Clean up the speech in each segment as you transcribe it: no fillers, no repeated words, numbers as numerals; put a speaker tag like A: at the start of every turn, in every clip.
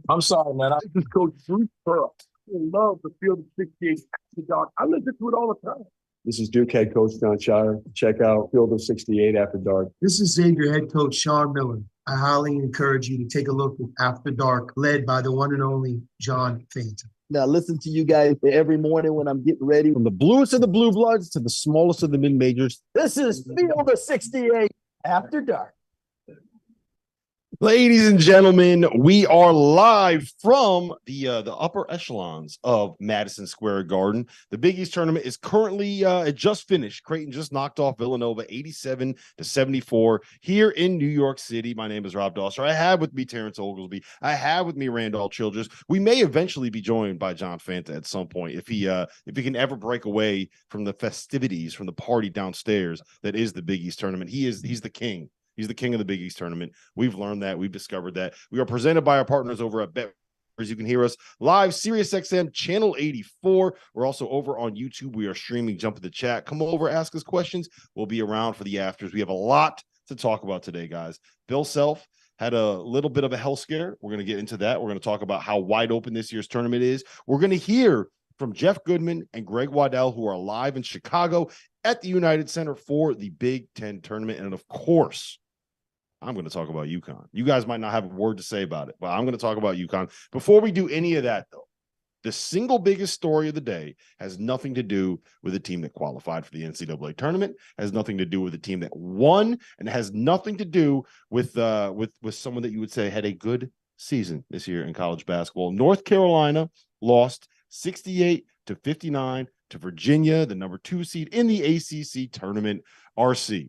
A: I'm sorry, man. This is Coach Bruce Pearl. I love the Field of 68 After Dark. I listen to it all the time.
B: This is Duke head coach John Shire. Check out Field of 68 After Dark.
C: This is Xavier head coach Sean Miller. I highly encourage you to take a look at After Dark, led by the one and only John Fanta.
D: Now, listen to you guys every morning when I'm getting ready. From the bluest of the blue bloods to the smallest of the mid majors. This is Field of 68 After Dark. Ladies and gentlemen, we are live from the upper echelons of Madison Square Garden. The Big East tournament is currently it just finished. Creighton just knocked off Villanova 87-74 here in New York City. My name is Rob Dauster. I have with me Terrence Oglesby. I have with me Randolph Childress. We may eventually be joined by John Fanta at some point if he can ever break away from the festivities, from the party downstairs that is the Big East tournament. He's the king. He's the king of the Big East tournament. We've learned that. We've discovered that. We are presented by our partners over at Bet. You can hear us live, SiriusXM channel 84. We're also over on YouTube. We are streaming. Jump in the chat. Come over, ask us questions. We'll be around for the afters. We have a lot to talk about today, guys. Bill Self had a little bit of a health scare. We're going to get into that. We're going to talk about how wide open this year's tournament is. We're going to hear from Jeff Goodman and Greg Waddell, who are live in Chicago at the United Center for the Big Ten tournament. And of course, I'm going to talk about UConn. You guys might not have a word to say about it, but I'm going to talk about UConn. Before we do any of that, though, the single biggest story of the day has nothing to do with a team that qualified for the NCAA tournament, has nothing to do with a team that won, and has nothing to do with someone that you would say had a good season this year in college basketball. North Carolina lost 68-59 to Virginia, the number 2 seed in the ACC tournament. RC,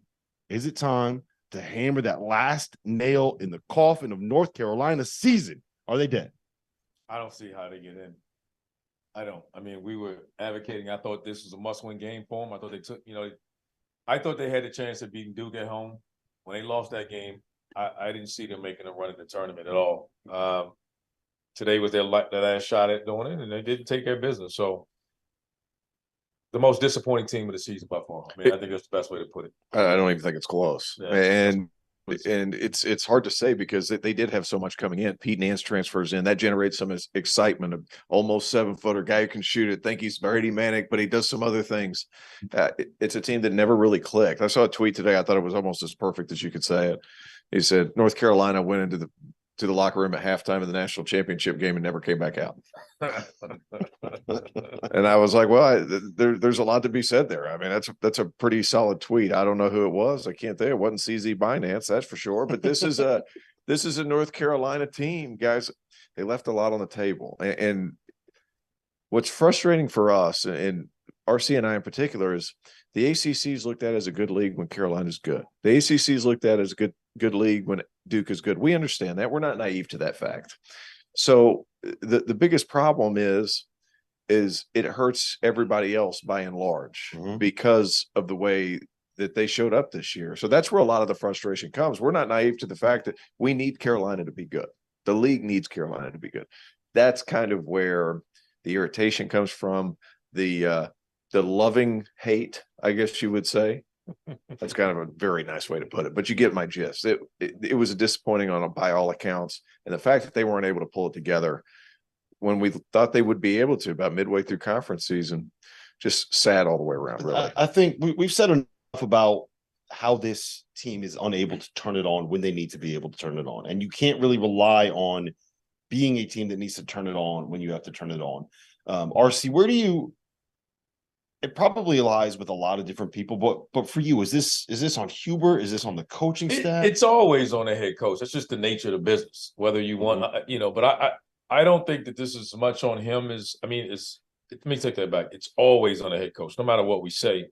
D: is it time to hammer that last nail in the coffin of North Carolina's season? Are they dead?
E: I don't see how they get in. I don't. I mean, we were advocating. I thought this was a must-win game for them. I thought they took, I thought they had a chance of beating Duke at home. When they lost that game, I didn't see them making a run in the tournament at all. Today was their last shot at doing it, and they didn't take their business. So, the most disappointing team of the season by far. I mean, I think that's the best way to put it.
F: I don't even think it's close.
E: Yeah.
F: And it's hard to say because they did have so much coming in. Pete Nance transfers in. That generates some excitement. Of almost 7-footer guy who can shoot it. Think he's Brady Manic, but he does some other things. It's a team that never really clicked. I saw a tweet today. I thought it was almost as perfect as you could say it. He said, North Carolina went into the locker room at halftime of the national championship game and never came back out. And I was like, well, there's a lot to be said there. I mean, that's a pretty solid tweet. I don't know who it was. I can't tell you. It wasn't CZ Binance, that's for sure. But this is a North Carolina team, guys. They left a lot on the table. And what's frustrating for us, and RC and I in particular, is the ACC is looked at as a good league when Carolina's good. The ACC is looked at as a good league when Duke is good. We understand that. We're not naive to that fact. So the biggest problem is it hurts everybody else by and large because of the way that they showed up this year. So that's where a lot of the frustration comes. We're not naive to the fact that we need Carolina to be good. The league needs Carolina to be good. That's kind of where the irritation comes from, the loving hate, I guess you would say. That's kind of a very nice way to put it, but you get my gist. It was disappointing by all accounts, and the fact that they weren't able to pull it together when we thought they would be able to about midway through conference season, just sad all the way around. Really,
D: I think we've said enough about how this team is unable to turn it on when they need to be able to turn it on, and you can't really rely on being a team that needs to turn it on when you have to turn it on. RC, where do you? It probably lies with a lot of different people, but for you, is this on Huber? Is this on the coaching staff?
E: It's always on the head coach. That's just the nature of the business. Whether you want, but I don't think that this is as much on him as let me take that back. It's always on the head coach, no matter what we say.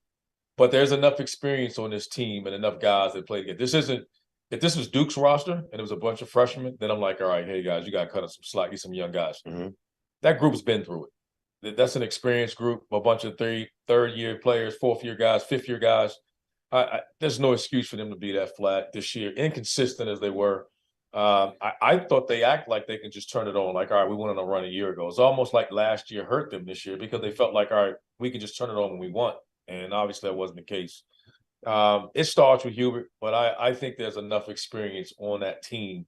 E: But there's enough experience on this team and enough guys that play together. If this was Duke's roster and it was a bunch of freshmen, then I'm like, all right, hey guys, you got to cut us some slack, get some young guys. That group's been through it. That's an experienced group, a bunch of third-year players, fourth-year guys, fifth-year guys. There's no excuse for them to be that flat this year, inconsistent as they were. I thought they act like they can just turn it on, like, all right, we went on a run a year ago. It's almost like last year hurt them this year because they felt like, all right, we can just turn it on when we want. And obviously that wasn't the case. It starts with Hubert, but I think there's enough experience on that team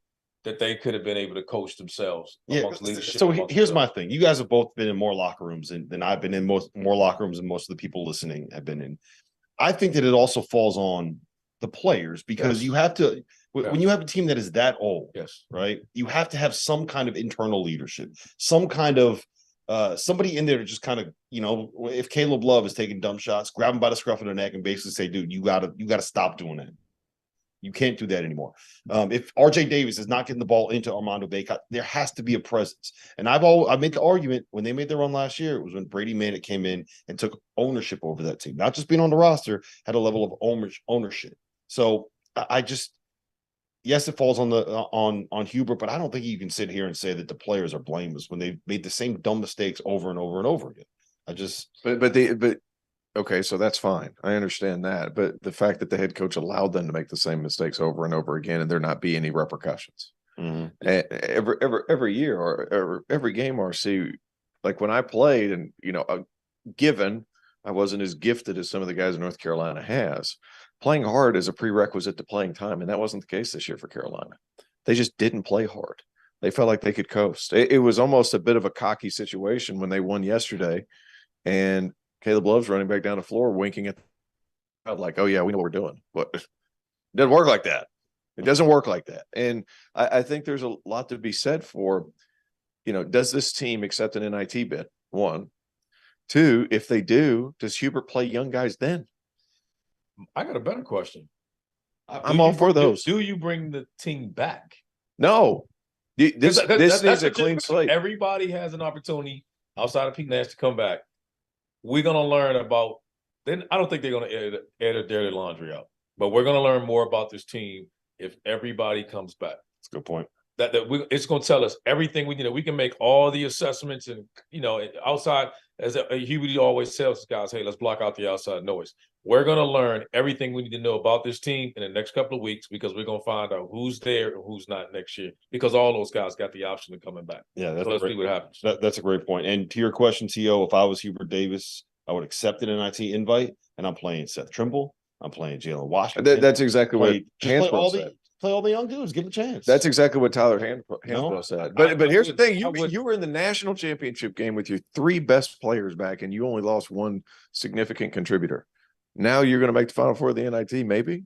E: that they could have been able to coach themselves amongst leadership.
D: So
E: amongst
D: here's my
E: themselves.
D: thing. You guys have both been in more locker rooms than I've been in more locker rooms than most of the people listening have been in. I think that it also falls on the players because
E: Yes.
D: you have to when
E: Yes.
D: you have a team that is that old,
E: Yes.
D: right? You have to have some kind of internal leadership, some kind of somebody in there to just kind of, if Caleb Love is taking dumb shots, grab him by the scruff of the neck and basically say, dude, you gotta stop doing that. You can't do that anymore. If RJ Davis is not getting the ball into Armando Bacot, there has to be a presence. And I made the argument when they made their run last year, it was when Brady Manek came in and took ownership over that team, not just being on the roster, had a level of ownership. So I just, yes, it falls on on Hubert, but I don't think you can sit here and say that the players are blameless when they've made the same dumb mistakes over and over and over again.
F: But okay, so that's fine. I understand that. But the fact that the head coach allowed them to make the same mistakes over and over again and there not be any repercussions. Every year or every game, RC, like when I played and, given I wasn't as gifted as some of the guys in North Carolina has, playing hard is a prerequisite to playing time. And that wasn't the case this year for Carolina. They just didn't play hard. They felt like they could coast. It was almost a bit of a cocky situation when they won yesterday and Caleb Love's running back down the floor, winking at like, oh, yeah, we know what we're doing. But it doesn't work like that. It doesn't work like that. And I think there's a lot to be said for, does this team accept an NIT bid? One. Two, if they do, does Hubert play young guys then?
E: I got a better question.
F: I'm all for those.
E: Do you bring the team back?
F: No. This needs a clean slate.
E: Everybody has an opportunity outside of Pete Nash to come back. We're going to learn about – then I don't think they're going to air their laundry out. But we're going to learn more about this team if everybody comes back.
D: That's a good point.
E: It's going to tell us everything we need. We can make all the assessments and, outside – as Hubert always tells us guys, hey, let's block out the outside noise. We're going to learn everything we need to know about this team in the next couple of weeks because we're going to find out who's there and who's not next year because all those guys got the option of coming back.
D: Yeah,
E: so let's see what happens.
D: That's a great point. And to your question, T.O., if I was Hubert Davis, I would accept an NIT invite, and I'm playing Seth Trimble. I'm playing Jalen Washington.
F: That's exactly what Hansbrough said.
D: Play all the young dudes, give them a chance.
F: That's exactly what Tyler Hansbrough said. But here's the thing: you were in the national championship game with your three best players back, and you only lost one significant contributor. Now you're going to make the Final Four of the NIT, maybe.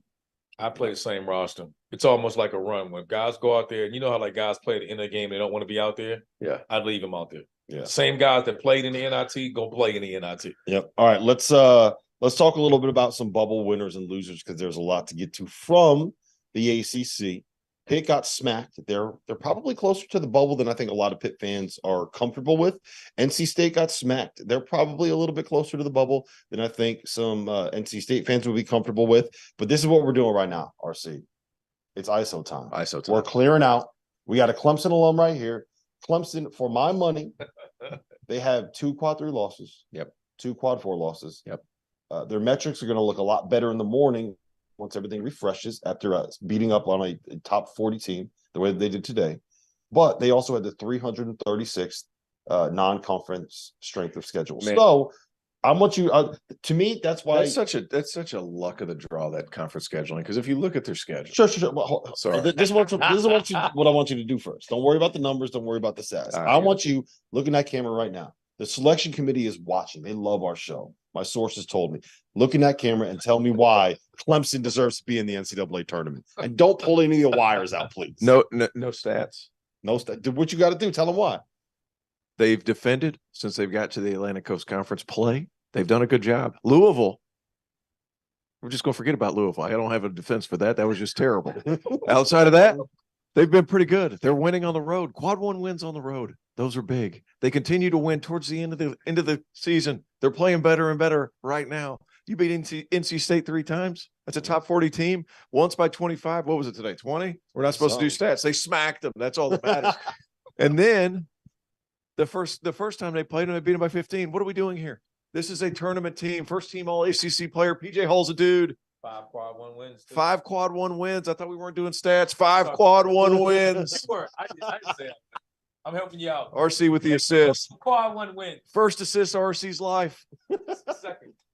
E: I play the same roster. It's almost like a run when guys go out there, and you know how like guys play at the end of the game, they don't want to be out there.
F: Yeah,
E: I'd leave them out there.
D: Yeah,
E: same guys that played in the NIT go play in the NIT.
D: Yep. All right, let's talk a little bit about some bubble winners and losers because there's a lot to get to from the ACC. Pitt got smacked. They're probably closer to the bubble than I think a lot of Pitt fans are comfortable with. NC State got smacked. They're probably a little bit closer to the bubble than I think some NC State fans would be comfortable with. But this is what we're doing right now, RC. It's ISO time.
F: ISO time.
D: We're clearing out. We got a Clemson alum right here. Clemson, for my money, they have 2 quad 3 losses.
F: Yep.
D: 2 quad 4 losses.
F: Yep.
D: Their metrics are going to look a lot better in the morning once everything refreshes after beating up on a top 40 team the way that they did today. But they also had the 336th non-conference strength of schedule. Man. So I want you to me, that's why
F: that's such a luck of the draw, that conference scheduling. Because if you look at their schedule.
D: Sure. Well, sorry. This is what I want you to do first. Don't worry about the numbers, don't worry about the stats. I want you looking at camera right now. The selection committee is watching. They love our show. My sources told me. Look in that camera and tell me why Clemson deserves to be in the NCAA tournament. And don't pull any of the wires out, please.
F: No stats.
D: No stats. What you got to do? Tell them why.
F: They've defended since they've got to the Atlantic Coast Conference play. They've done a good job. Louisville. We're just going to forget about Louisville. I don't have a defense for that. That was just terrible. Outside of that, they've been pretty good. They're winning on the road. Quad 1 wins on the road. Those are big. They continue to win towards the end of the season. They're playing better and better right now. You beat NC State 3 times. That's a top 40 team. Once by 25. What was it today? 20? We're not supposed to do stats. They smacked them. That's all that matters. And then the first time they played them, they beat them by 15. What are we doing here? This is a tournament team. First team all ACC player. PJ Hall's a dude.
E: 5 quad 1 wins.
F: 5 quad 1 wins. I thought we weren't doing stats. 5 quad 1 wins.
E: I didn't say that. I'm helping you out.
F: RC with the assist.
E: Quad 1 win.
F: First assist of RC's life.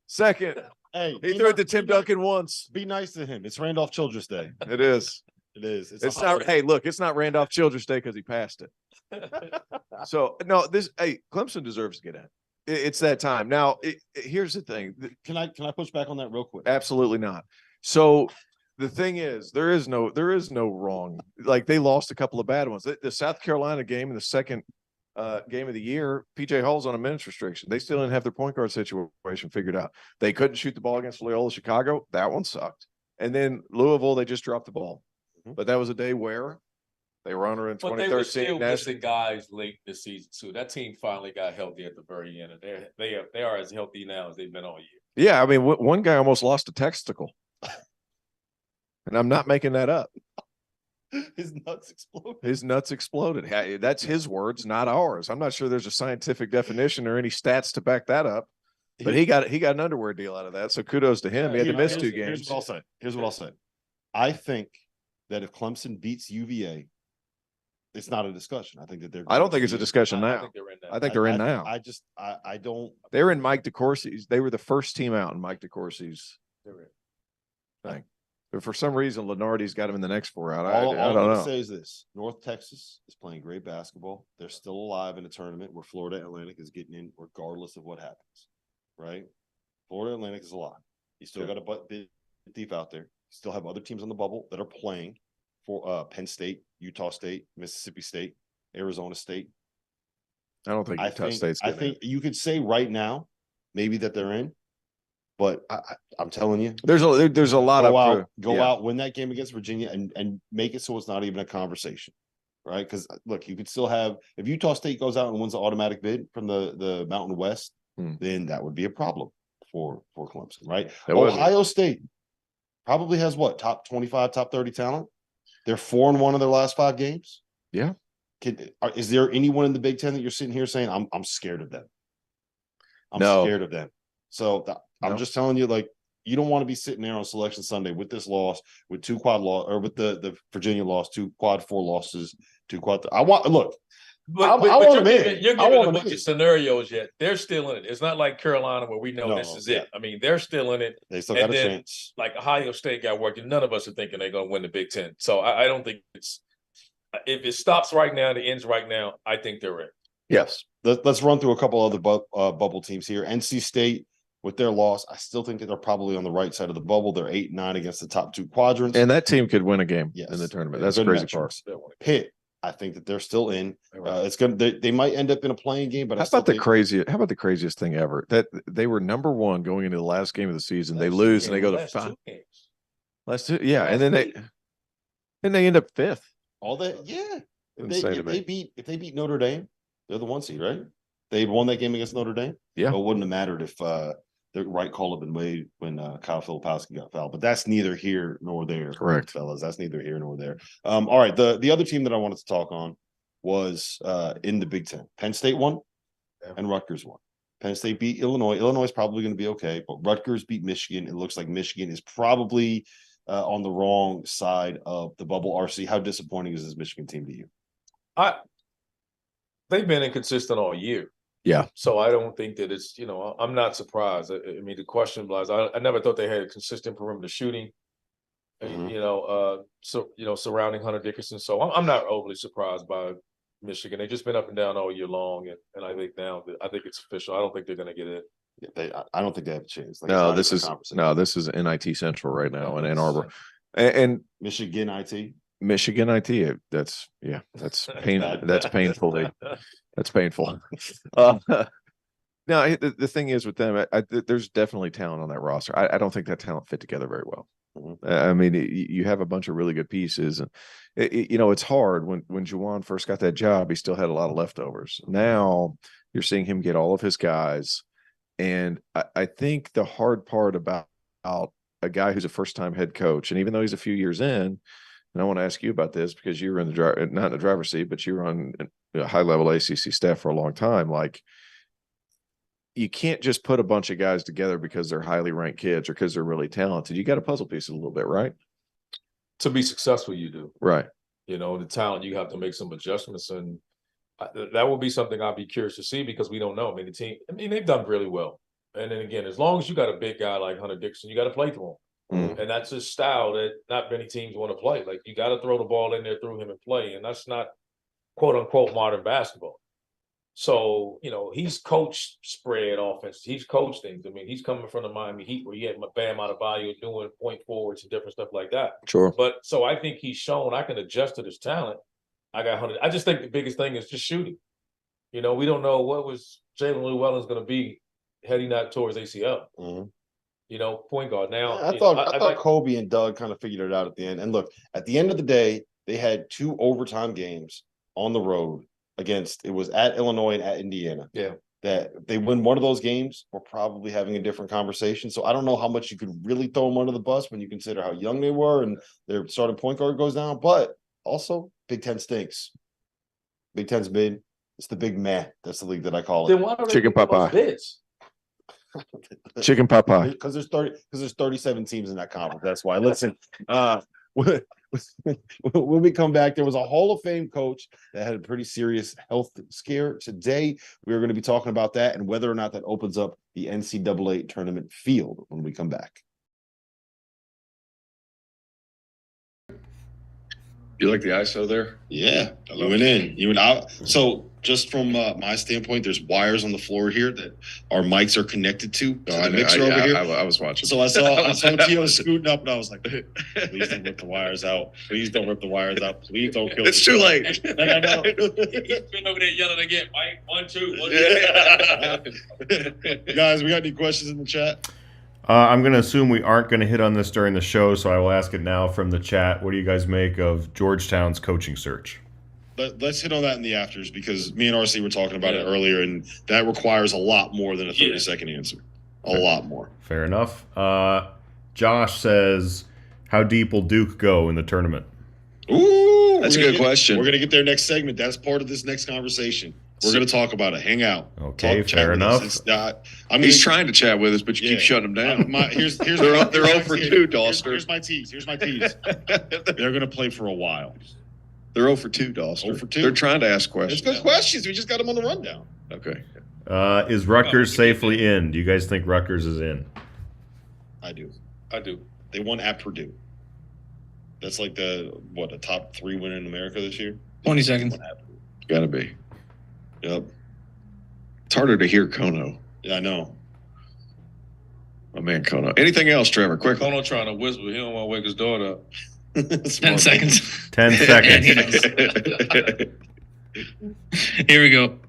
F: Second.
D: Hey,
F: he threw it to Tim Duncan once.
D: Be nice to him. It's Randolph Childress Day.
F: It is.
D: It is.
F: It's not. Hey, look, it's not Randolph Childress Day because he passed it. So no, Clemson deserves to get in. It's that time now. Here's the thing.
D: Can I push back on that real quick?
F: Absolutely not. So the thing is, there is no wrong. Like they lost a couple of bad ones. The South Carolina game in the second game of the year, PJ Hall's on a minutes restriction. They still didn't have their point guard situation figured out. They couldn't shoot the ball against Loyola Chicago. That one sucked. And then Louisville, they just dropped the ball. But that was a day where they were under in 2013.
E: But they were still missing guys late this season too. That team finally got healthy at the very end, and they are as healthy now as they've been all year.
F: Yeah, I mean, one guy almost lost a testicle, and I'm not making that up.
D: His nuts exploded.
F: His nuts exploded. That's his words, not ours. I'm not sure there's a scientific definition or any stats to back that up. But he got an underwear deal out of that. So kudos to him. He had to miss 2 games.
D: Here's what I'll say. I think that if Clemson beats UVA, it's not a discussion. I think that
F: I don't think it's a discussion now.
E: I think they're in now.
D: I don't.
F: They're in Mike DeCourcy's. They were the first team out in Mike DeCourcy's thing. But for some reason, Lenardi's got him in the next 4 out. I don't know.
D: All I'm going to say is this. North Texas is playing great basketball. They're still alive in a tournament where Florida Atlantic is getting in regardless of what happens, right? Florida Atlantic is alive. You still got a bit deep out there. You still have other teams on the bubble that are playing for Penn State, Utah State, Mississippi State, Arizona State.
F: I don't think Utah State's
D: I think you could say right now maybe that they're in. But I'm telling you,
F: there's a lot of
D: go out, win that game against Virginia, and make it so it's not even a conversation, right? Because look, you could still have if Utah State goes out and wins the automatic bid from the Mountain West, then that would be a problem for Clemson, right? Ohio State probably has what top 25, top 30 talent. They're 4-1 in their last 5 games.
F: Yeah.
D: Is there anyone in the Big Ten that you're sitting here saying I'm scared of them? I'm scared of them. So I'm just telling you, like, you don't want to be sitting there on Selection Sunday with this loss, with 2 quad loss, or with the Virginia loss, 2 quad 4 losses, 2 quad. I want
E: But you're giving a bunch of scenarios yet. They're still in it. It's not like Carolina where we know this is it. I mean, they're still in it.
D: They still got a chance.
E: Like Ohio State got working. None of us are thinking they're going to win the Big Ten. So I don't think it's if it stops right now, it ends right now. I think they're in.
D: Yes. Let's run through a couple other bubble teams here. NC State. With their loss, I still think that they're probably on the right side of the bubble. They're 8-9 against the top 2 quadrants.
F: And that team could win a game in the tournament. That's the crazy part.
D: Pitt, I think that they're still in. They might end up in a playing game, but
F: how about the craziest thing ever? That they were number 1 going into the last game of the season. They lose and they go to 5. Last 2, yeah, and then they end up 5th.
D: All that, yeah. If they beat Notre Dame, they're the 1 seed, right? They won that game against Notre Dame.
F: Yeah,
D: it wouldn't have mattered if the right call had been made when Kyle Filipowski got fouled. But that's neither here nor there.
F: Correct,
D: fellas. That's neither here nor there. All right. The other team that I wanted to talk on was in the Big Ten. Penn State won and Rutgers won. Penn State beat Illinois. Illinois is probably going to be okay, but Rutgers beat Michigan. It looks like Michigan is probably on the wrong side of the bubble. RC, how disappointing is this Michigan team to you?
E: They've been inconsistent all year.
F: Yeah.
E: So I don't think that it's, I'm not surprised. I mean, the question was, I never thought they had consistent perimeter shooting, surrounding Hunter Dickinson. So I'm not overly surprised by Michigan. They've just been up and down all year long. And I think now, I think it's official. I don't think they're going to get it.
D: Yeah, I don't think they have a chance.
F: This is NIT Central right now in Ann Arbor. And
D: Michigan IT.
F: Michigan IT. That's painful. That's painful. That's painful. Now the thing is with them, there's definitely talent on that roster. I don't think that talent fit together very well. I mean, you have a bunch of really good pieces, and it's hard when Juwan first got that job. He still had a lot of leftovers. Now you're seeing him get all of his guys, and I think the hard part about a guy who's a first-time head coach, and even though he's a few years in. And I want to ask you about this because you were in not in the driver's seat, but you were on a high-level ACC staff for a long time. Like, you can't just put a bunch of guys together because they're highly ranked kids or because they're really talented. You got to puzzle pieces a little bit, right?
E: To be successful, you do.
F: Right.
E: The talent, you have to make some adjustments, and that will be something I'll be curious to see because we don't know. I mean, the team, they've done really well. And then again, as long as you got a big guy like Hunter Dickinson, you got to play through him. And then again, as long as you got a big guy like Hunter Dickinson, you got to play through him. And that's his style that not many teams want to play. Like, you got to throw the ball in there through him and play. And that's not quote unquote modern basketball. So, he's coached spread offense. He's coached things. I mean, he's coming from the Miami Heat where he had Bam Adebayo doing point forwards and different stuff like that.
F: Sure.
E: But so I think he's shown I can adjust to this talent. I got 100. I just think the biggest thing is just shooting. We don't know what was Jalen Llewellyn's going to be heading out towards ACL. Point guard. Now,
D: I thought Kobe and Doug kind of figured it out at the end. And look, at the end of the day, they had 2 overtime games on the road against, it was at Illinois and at Indiana.
E: Yeah.
D: That they win one of those games, we're probably having a different conversation. So I don't know how much you could really throw them under the bus when you consider how young they were and their starting point guard goes down. But also, Big Ten stinks. Big Ten's mid. It's the big meh. That's the league that I call it.
E: Then why don't they
F: Chicken
E: give us
F: pot pie.
E: bids?
F: Chicken pot pie.
D: Because there's 37 teams in that conference. That's why. Listen, when we come back, there was a Hall of Fame coach that had a pretty serious health scare today. We are going to be talking about that and whether or not that opens up the NCAA tournament field when we come back.
B: You like the ISO there?
D: Yeah, you went in. You went out. So just from my standpoint, there's wires on the floor here that our mics are connected to the mixer over here.
F: I was watching.
D: So I saw Tio scooting up, and I was like, "Please don't rip the wires out. Please don't rip the wires out. Please don't kill."
F: It's too late.
D: And I know.
E: He's been over there yelling again, Mike. 1, 2.
D: Guys, we got any questions in the chat?
G: I'm going to assume we aren't going to hit on this during the show, so I will ask it now from the chat. What do you guys make of Georgetown's coaching search?
D: Let's hit on that in the afters because me and RC were talking about it earlier, and that requires a lot more than a 30-second answer. A lot more.
G: Fair enough. Josh says, how deep will Duke go in the tournament?
D: Ooh,
F: That's a good question.
D: We're going to get their next segment. That's part of this next conversation. We're going to talk about it. Hang out.
G: Okay, fair enough.
D: It's not,
F: He's trying to chat with us, but you keep shutting him down.
D: Here's
F: they're 0 for 2, Dauster.
D: Here's my tease. They're going to play for a while.
F: They're 0 for 2, Dauster.
D: 0 for 2.
F: They're trying to ask questions.
D: It's good questions. We just got them on the rundown.
F: Okay.
G: Is Rutgers safely in? Do you guys think Rutgers is in?
D: I do.
E: I do.
D: They won at Purdue. That's like a top 3 win in America this year?
H: 20 seconds.
F: Gotta be.
D: Yep.
F: It's harder to hear Kono.
D: Yeah, I know.
F: My man Kono. Anything else, Trevor? Quick.
E: Kono trying to whisper. He don't want to wake his daughter up.
H: 10 seconds.
G: 10 seconds.
H: Here we go.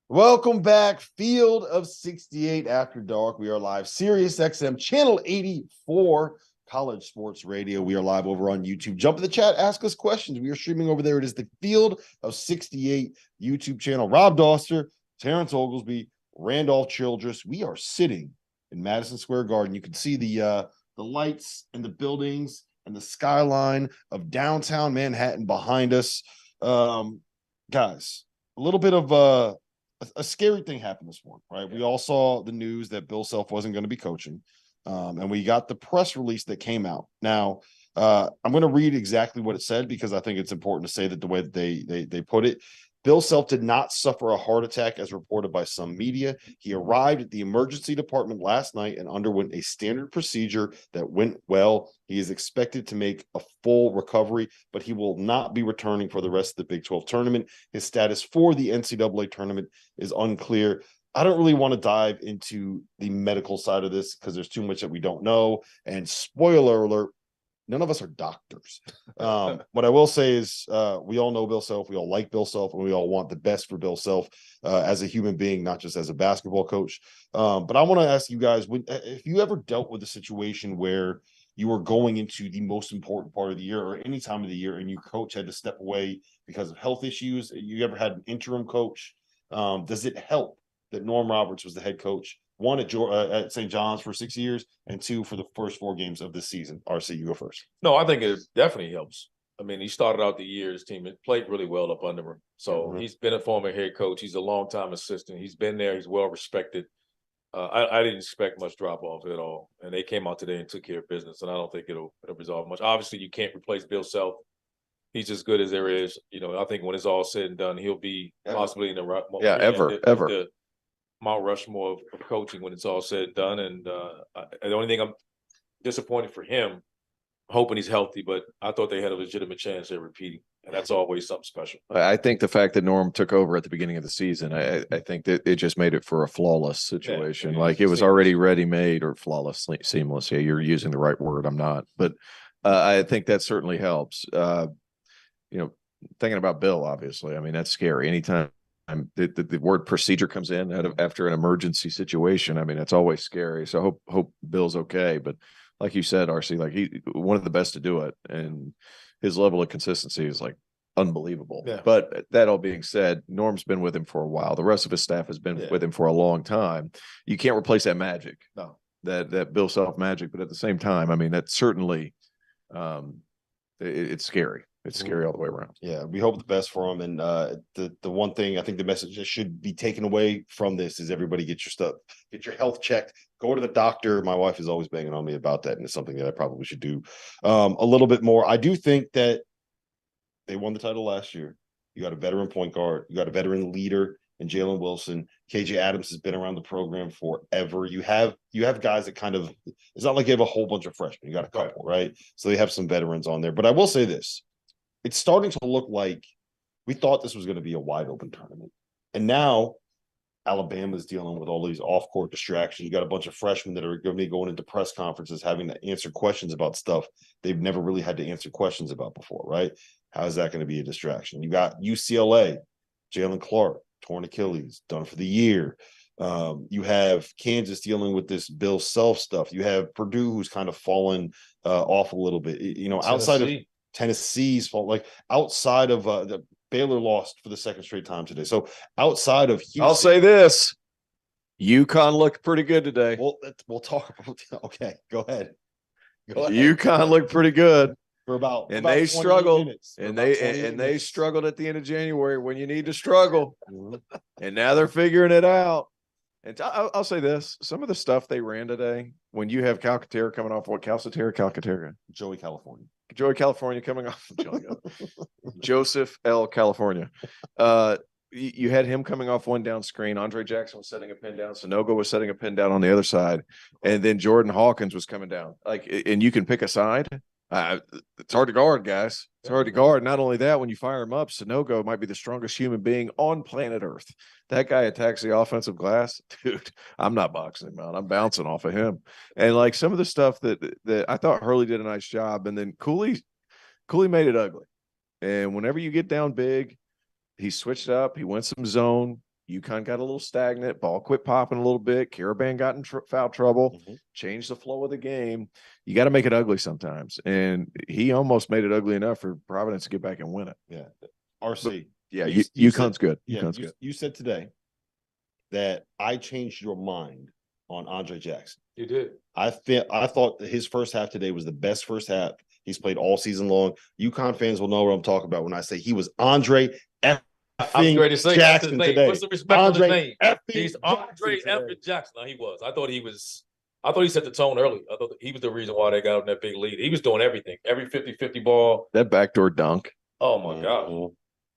D: Welcome back. Field of 68 After Dark. We are live. Sirius XM, channel 84. College Sports Radio. We are live over on YouTube. Jump in the chat, ask us questions. We are streaming over there. It is the Field of 68 YouTube channel. Rob Dauster, Terrence Oglesby, Randolph Childress. We are sitting in Madison Square Garden. You can see the lights and the buildings and the skyline of downtown Manhattan behind us. Guys, a little bit of a scary thing happened this morning, right? We all saw the news that Bill Self wasn't going to be coaching. And we got the press release that came out. Now, I'm going to read exactly what it said because I think it's important to say that the way that they put it. Bill Self did not suffer a heart attack as reported by some media. He arrived at the emergency department last night and underwent a standard procedure that went well. He is expected to make a full recovery, but he will not be returning for the rest of the Big 12 tournament. His status for the NCAA tournament is unclear. I don't really want to dive into the medical side of this because there's too much that we don't know. And spoiler alert, none of us are doctors. What I will say is we all know Bill Self. We all like Bill Self, and we all want the best for Bill Self as a human being, not just as a basketball coach. But I want to ask you guys, if you ever dealt with a situation where you were going into the most important part of the year or any time of the year and your coach had to step away because of health issues, you ever had an interim coach? Does it help that Norm Roberts was the head coach, one at St. John's for 6 years, and 2 for the first 4 games of this season? RC, you go first.
E: No, I think it definitely helps. I mean, he started out the year, his team played really well up under him. So he's been a former head coach. He's a longtime assistant. He's been there. He's well respected. I didn't expect much drop off at all. And they came out today and took care of business. And I don't think it'll resolve much. Obviously, you can't replace Bill Self. He's as good as there is. I think when it's all said and done, he'll be possibly in the right.
F: Ever.
E: Mount Rushmore of coaching when it's all said and done. And the only thing I'm disappointed for him, hoping he's healthy, but I thought they had a legitimate chance at repeating. And that's always something special.
F: I think the fact that Norm took over at the beginning of the season, I think that it just made it for a flawless situation. Like it was already ready-made or flawless, seamless. Yeah, you're using the right word. I'm not, but I think that certainly helps. Thinking about Bill, obviously, I mean, that's scary. Anytime the word procedure comes in after an emergency situation, I mean, that's always scary. So hope Bill's okay. But like you said, RC, like he one of the best to do it, and his level of consistency is like unbelievable.
E: Yeah.
F: But that all being said, Norm's been with him for a while. The rest of his staff has been with him for a long time. You can't replace that magic.
E: No.
F: That Bill Self magic, but at the same time, I mean, that's certainly it's scary. It's scary all the way around.
D: Yeah, we hope the best for him. And the one thing I think the message that should be taken away from this is everybody get your stuff, get your health checked, go to the doctor. My wife is always banging on me about that, and it's something that I probably should do a little bit more. I do think that they won the title last year. You got a veteran point guard, you got a veteran leader in Jalen Wilson. KJ Adams has been around the program forever. You have guys that kind of, it's not like you have a whole bunch of freshmen. You got a couple, right? So they have some veterans on there. But I will say this. It's starting to look like we thought this was going to be a wide open tournament. And now Alabama's dealing with all these off-court distractions. You got a bunch of freshmen that are going to be going into press conferences, having to answer questions about stuff they've never really had to answer questions about before, right? How is that going to be a distraction? You got UCLA, Jalen Clark, torn Achilles, done for the year. You have Kansas dealing with this Bill Self stuff. You have Purdue, who's kind of fallen off a little bit. Outside of Tennessee's fault, like outside of the Baylor lost for the second straight time today. So outside of Houston,
F: I'll say this: UConn looked pretty good today.
D: We'll talk about. Okay, go ahead.
F: UConn looked pretty good
D: for about,
F: and
D: about
F: they
D: 28
F: struggled,
D: minutes.
F: and they struggled at the end of January when you need to struggle, and now they're figuring it out. And I'll say this: some of the stuff they ran today, when you have Calcaterra coming off Calcaterra, Joey California coming off Joseph L. California. You had him coming off one down screen. Andre Jackson was setting a pin down. Sanogo was setting a pin down on the other side. And then Jordan Hawkins was coming down. And you can pick a side. It's hard to guard, guys. It's hard to guard. Not only that, when you fire him up, Sanogo might be the strongest human being on planet Earth. That guy attacks the offensive glass. Dude, I'm not boxing him out. I'm bouncing off of him. And like some of the stuff that I thought Hurley did a nice job. And then Cooley made it ugly. And whenever you get down big, he switched up. He went some zone. UConn got a little stagnant. Ball quit popping a little bit. Caravan got in foul trouble. Changed the flow of the game. You got to make it ugly sometimes. And he almost made it ugly enough for Providence to get back and win it.
D: Yeah. RC.
F: Yeah, UConn's good. UConn's good.
D: You said today that I changed your mind on Andre Jackson.
E: You did.
D: I thought that his first half today was the best first half he's played all season long. UConn fans will know what I'm talking about when I say he was Andre F.
E: I'm ready to say
D: Jackson today.
E: What's the respect on his name? He's
D: Jackson
E: Andre F.
D: today.
E: Jackson. No, he was. I thought he set the tone early. I thought he was the reason why they got up that big lead. He was doing everything. Every 50-50 ball.
F: That backdoor dunk.
E: Oh, my God.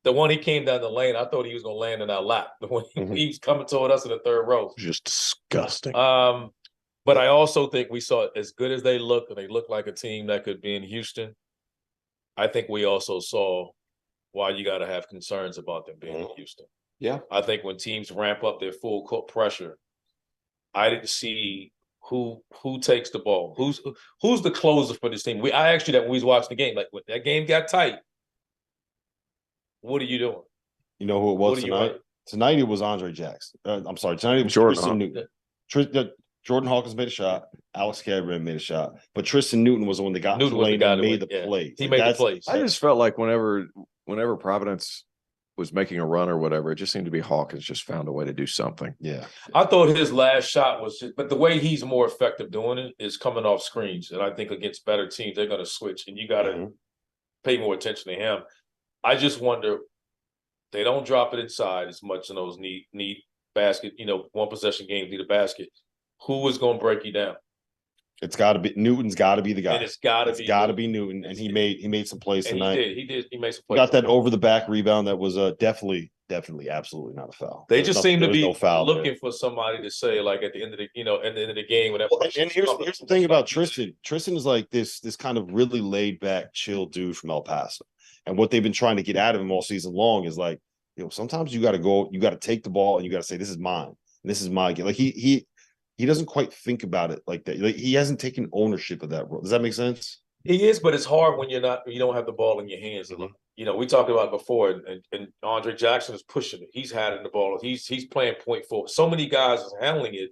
E: The one he came down the lane, I thought he was going to land in our lap. The one he was coming toward us in the third row.
F: Just disgusting.
E: But I also think we saw as good as they look, and they look like a team that could be in Houston. I think we also saw why you got to have concerns about them being in Houston.
D: Yeah.
E: I think when teams ramp up their full court pressure, I didn't see who takes the ball. Who's the closer for this team? I asked you that when we was watching the game. Like, when that game got tight, what are you doing?
D: You know who it was tonight? Tonight it was Andre Jackson. I'm sorry. Tonight it was Tristan Newton. Jordan Hawkins made a shot. Alex Caravan made a shot. But Tristan Newton was the one that got into the lane and made the plays.
E: He made the plays.
F: I just felt like whenever Providence was making a run or whatever, it just seemed to be Hawkins just found a way to do something.
D: Yeah.
E: I thought his last shot was but the way he's more effective doing it is coming off screens. And I think against better teams, they're going to switch. And you got to pay more attention to him. I just wonder, they don't drop it inside as much in those need basket, one possession games, need a basket. Who is going to break you down?
D: It's got to be Newton's. Got to be the guy.
E: And it's got to be
D: Newton. And he made some plays tonight.
E: He did. He made some plays.
D: Got that over the back rebound that was definitely definitely, absolutely not a foul.
E: They
D: There's
E: just
D: no-
E: seem to
D: there's
E: be
D: no foul there.
E: looking for somebody to say, like, at the end of the, at the end of the game, whatever.
D: Well, and here's the thing about Tristan. Tristan is like this kind of really laid back, chill dude from El Paso. And what they've been trying to get out of him all season long is like, sometimes you got to go, you got to take the ball and you got to say, this is mine. And this is my game. Like he doesn't quite think about it like that. Like he hasn't taken ownership of that role. Does that make sense?
E: He is, but it's hard when you don't have the ball in your hands. We talked about it before, and Andre Jackson is pushing it. He's had the ball. He's playing point forward. So many guys is handling it.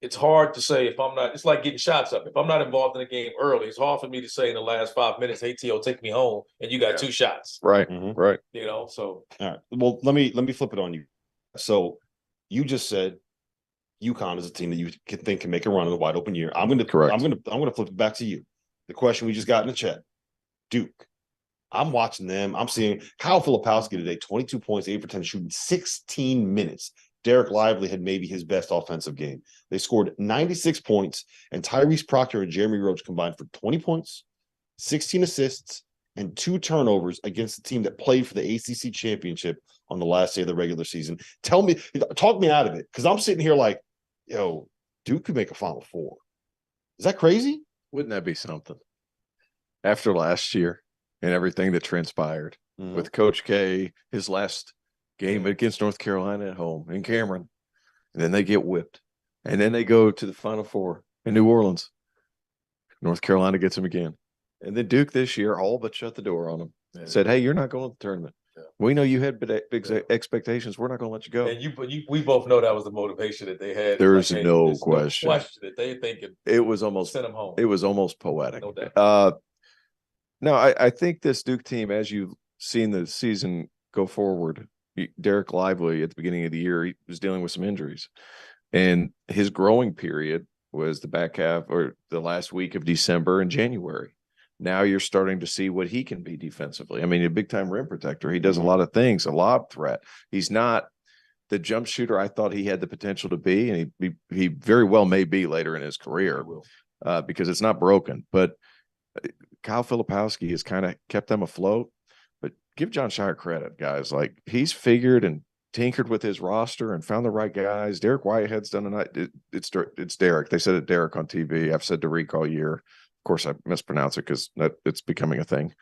E: It's hard to say if I'm not. It's like getting shots up. If I'm not involved in the game early, it's hard for me to say in the last 5 minutes, "Hey, T.O., take me home," and you got 2 shots.
F: Right.
D: Mhm.
F: Right.
E: So
D: All right. Well, let me flip it on you. So you just said UConn is a team that you can make a run in a wide open year.
F: Correct.
D: I'm gonna flip it back to you. The question we just got in the chat. Duke. I'm watching them. I'm seeing Kyle Filipowski today, 22 points, 8 for 10, shooting 16 minutes. Derek Lively had maybe his best offensive game. They scored 96 points, and Tyrese Proctor and Jeremy Roach combined for 20 points, 16 assists, and 2 turnovers against the team that played for the ACC championship on the last day of the regular season. Talk me out of it, because I'm sitting here like, Duke could make a Final Four. Is that crazy?
F: Wouldn't that be something? After last year and everything that transpired with Coach K, his last game against North Carolina at home in Cameron, and then they get whipped, and then they go to the Final Four in New Orleans. North Carolina gets them again, and then Duke this year all but shut the door on them. Said, "Hey, you're not going to the tournament. We know you had big expectations. We're not going to let you go."
E: And we both know that was the motivation that they had.
F: There's
E: like, hey,
F: no
E: there's
F: question.
E: No question that they thinking
F: It was almost
E: send them home.
F: It was almost poetic.
E: No doubt.
F: No, I think this Duke team, as you've seen the season go forward, Derek Lively at the beginning of the year, he was dealing with some injuries, and his growing period was the back half or the last week of December and January. Now you're starting to see what he can be defensively. I mean, a big time rim protector. He does a lot of things, a lob threat. He's not the jump shooter I thought he had the potential to be, and he very well may be later in his career because it's not broken. But Kyle Filipowski has kind of kept them afloat. But give John Shire credit, guys. Like, he's figured and tinkered with his roster and found the right guys. Derek Whitehead's done a night. It's Derek. They said it Derek on TV. I've said Derek all year. Of course, I mispronounce it because it's becoming a thing.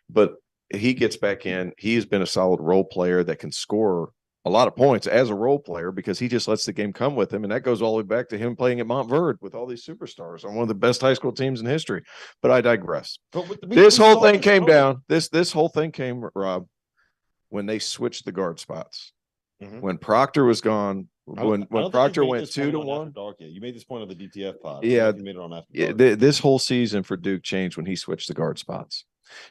F: But he gets back in. He has been a solid role player that can score a lot of points as a role player because he just lets the game come with him. And that goes all the way back to him playing at Montverde with all these superstars on one of the best high school teams in history. But I digress. This whole thing came down. This whole thing came, Rob, when they switched the guard spots. When Proctor was gone, when Proctor went 2-1.
D: You made this point on the DTF pod.
F: Yeah.
D: You made it on After Dark.
F: This whole season for Duke changed when he switched the guard spots.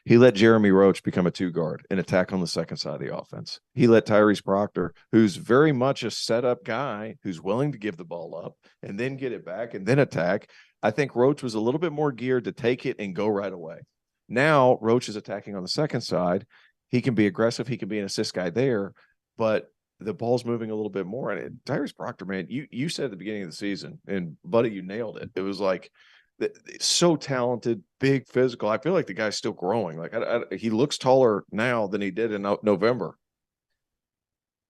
F: He let Jeremy Roach become a 2-guard and attack on the second side of the offense. He let Tyrese Proctor, who's very much a setup guy, who's willing to give the ball up and then get it back and then attack. I think Roach was a little bit more geared to take it and go right away. Now Roach is attacking on the second side. He can be aggressive. He can be an assist guy there, but the ball's moving a little bit more. And Tyrese Proctor, man, you said at the beginning of the season, and buddy, you nailed it. It was like, so talented, big, physical. I feel like the guy's still growing. Like he looks taller now than he did in November.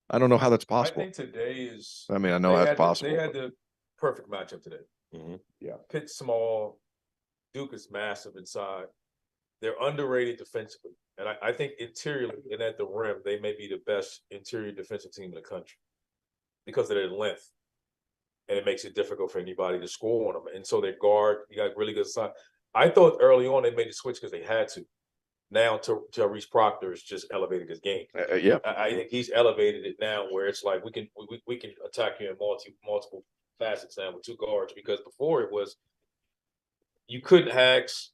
F: I don't know how that's possible.
E: I think today is.
F: I mean, I know that's possible.
E: They had the perfect matchup today.
F: Yeah,
E: Pitt small, Duke is massive inside. They're underrated defensively, and I think interiorly and at the rim, they may be the best interior defensive team in the country because of their length. And it makes it difficult for anybody to score on them. And so their guard, you got really good side. I thought early on they made the switch because they had to. Now Tyrese Proctor has just elevated his game.
F: Yeah,
E: I think he's elevated it now where it's like we can attack you in multiple facets now with 2 guards, because before it was you couldn't ask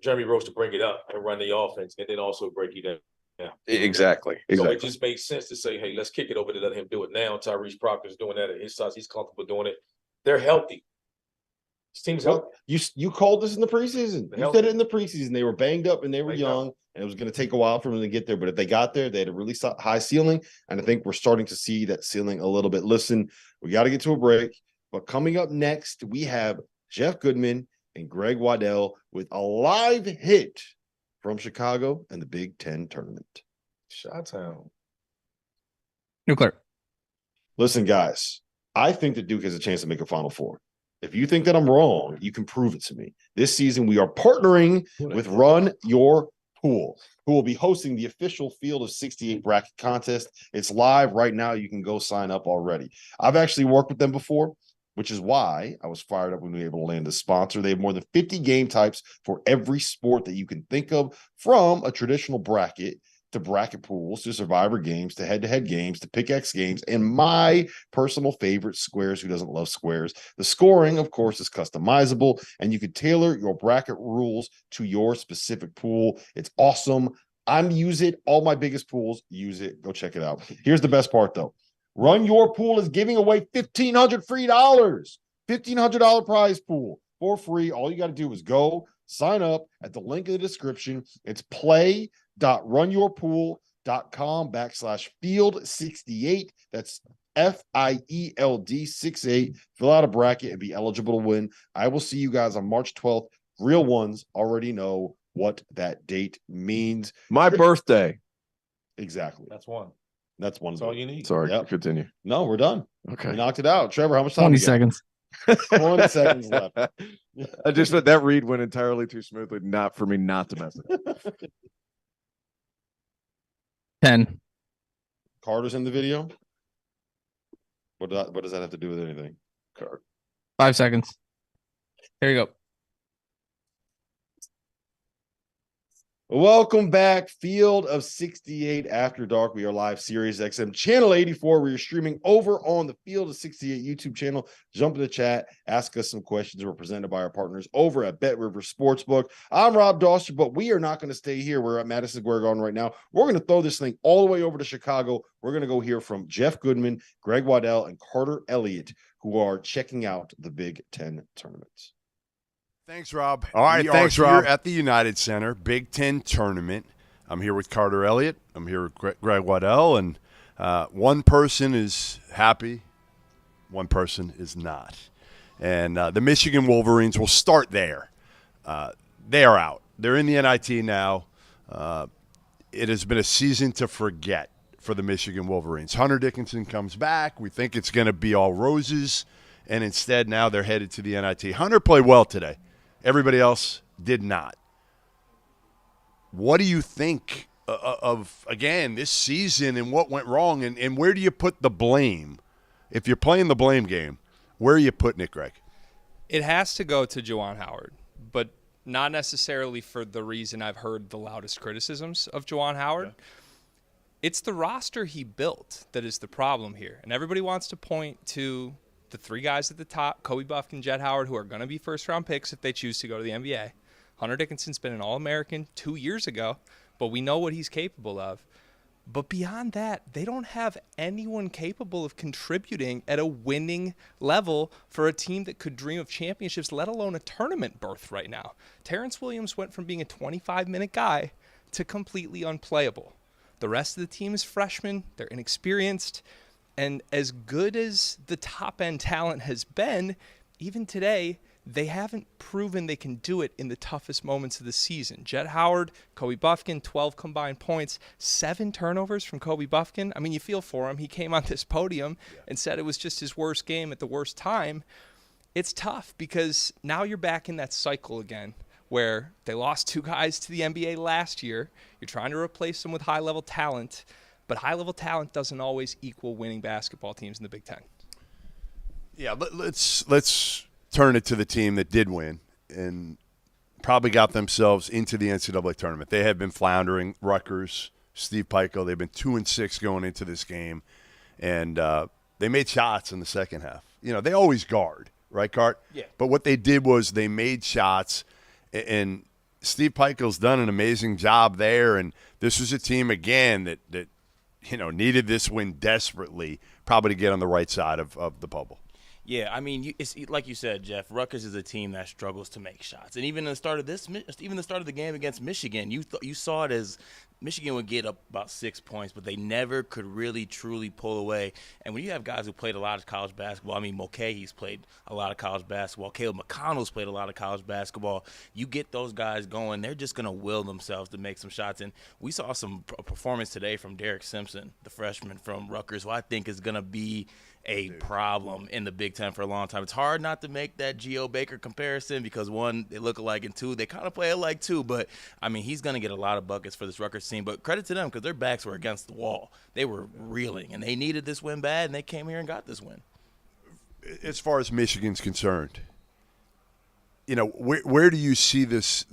E: Jeremy Roach to bring it up and run the offense and then also break you down. Yeah,
F: exactly.
E: So it just makes sense to say, hey, let's kick it over to let him do it now. Tyrese Proctor's doing that at his size. He's comfortable doing it. They're healthy. This team's healthy.
D: You called this in the preseason. You said it in the preseason. They were banged up and they were young, and it was going to take a while for them to get there. But if they got there, they had a really high ceiling. And I think we're starting to see that ceiling a little bit. Listen, we got to get to a break. But coming up next, we have Jeff Goodman and Greg Waddell with a live hit from Chicago and the Big Ten tournament.
E: Chi-Town.
I: You're clear.
D: Listen, guys, I think that Duke has a chance to make a Final Four. If you think that I'm wrong, you can prove it to me. This season, we are partnering with Run Your Pool, who will be hosting the official Field of 68 bracket contest. It's live right now. You can go sign up already. I've actually worked with them before, which is why I was fired up when we were able to land this sponsor. They have more than 50 game types for every sport that you can think of, from a traditional bracket to bracket pools, to survivor games, to head-to-head games, to pickaxe games, and my personal favorite, squares. Who doesn't love squares? The scoring, of course, is customizable, and you can tailor your bracket rules to your specific pool. It's awesome. I'm use it. All my biggest pools use it. Go check it out. Here's the best part, though. Run Your Pool is giving away $1,500 free dollars. $1,500 prize pool for free. All you got to do is go sign up at the link in the description. It's play.runyourpool.com/field68. That's FIELD 68. Fill out a bracket and be eligible to win. I will see you guys on March 12th. Real ones already know what that date means.
F: My birthday.
D: Exactly.
E: That's one.
D: That's one.
E: That's all you need.
F: Sorry,
D: Yep.
F: continue.
D: No, we're done.
F: Okay.
D: We knocked it out. Trevor, how much time?
I: 20
D: we got?
I: seconds.
D: 20 seconds left.
F: I just that read went entirely too smoothly, not for me not to mess it up.
I: 10.
D: Carter's in the video. What does that have to do with anything?
I: 5 seconds. Here you go.
D: Welcome back, Field of 68 After Dark. We are live, Sirius XM Channel 84. We are streaming over on the Field of 68 YouTube channel. Jump in the chat, ask us some questions. We're presented by our partners over at Bet River Sportsbook. I'm Rob Dauster, but we are not going to stay here. We're at Madison Square Garden right now. We're going to throw this thing all the way over to Chicago. We're going to go hear from Jeff Goodman, Greg Waddell, and Carter Elliott, who are checking out the Big Ten tournaments.
J: Thanks, Rob.
K: All right,
J: We
K: thanks,
J: are
K: Rob.
J: here at the United Center, Big Ten tournament. I'm here with Carter Elliott. I'm here with Greg Waddell, and one person is happy, one person is not. And the Michigan Wolverines will start there. They are out. They're in the NIT now. It has been a season to forget for the Michigan Wolverines. Hunter Dickinson comes back. We think it's going to be all roses, and instead now they're headed to the NIT. Hunter played well today. Everybody else did not. What do you think of, again, this season and what went wrong, and where do you put the blame? If you're playing the blame game, where are you putting it, Greg?
L: It has to go to Juwan Howard, but not necessarily for the reason I've heard the loudest criticisms of Juwan Howard. Yeah. It's the roster he built that is the problem here. And everybody wants to point to the three guys at the top, Kobe Buffkin, Jett Howard, who are going to be first-round picks if they choose to go to the NBA. Hunter Dickinson's been an All-American 2 years ago, but we know what he's capable of. But beyond that, they don't have anyone capable of contributing at a winning level for a team that could dream of championships, let alone a tournament berth right now. Terrence Williams went from being a 25-minute guy to completely unplayable. The rest of the team is freshmen. They're inexperienced. And as good as the top-end talent has been, even today, they haven't proven they can do it in the toughest moments of the season. Jett Howard, Kobe Buffkin, 12 combined points, 7 turnovers from Kobe Buffkin. I mean, you feel for him. He came on this podium and said it was just his worst game at the worst time. It's tough because now you're back in that cycle again where they lost 2 guys to the NBA last year. You're trying to replace them with high-level talent. But high-level talent doesn't always equal winning basketball teams in the Big Ten.
J: Yeah, let's turn it to the team that did win and probably got themselves into the NCAA tournament. They have been floundering. Rutgers, Steve Pikiell, they've been 2-6 going into this game, and they made shots in the second half. You know, they always guard, right, Cart?
L: Yeah.
J: But what they did was they made shots, and Steve Pikiell's done an amazing job there, and this was a team, again, that needed this win desperately, probably to get on the right side of the bubble.
K: Yeah, I mean, it's like you said, Jeff. Rutgers is a team that struggles to make shots, and even the start of the game against Michigan, you saw it as Michigan would get up about 6 points, but they never could really, truly pull away. And when you have guys who played a lot of college basketball, I mean, Mulcahy's played a lot of college basketball, Caleb McConnell's played a lot of college basketball, you get those guys going, they're just going to will themselves to make some shots. And we saw some performance today from Derek Simpson, the freshman from Rutgers, who I think is going to be a problem in the Big Ten for a long time. It's hard not to make that Geo Baker comparison because, one, they look alike, and two, they kind of play alike too. But, I mean, he's going to get a lot of buckets for this Rutgers team. But credit to them because their backs were against the wall. They were reeling, and they needed this win bad, and they came here and got this win.
J: As far as Michigan's concerned, you know, where do you see this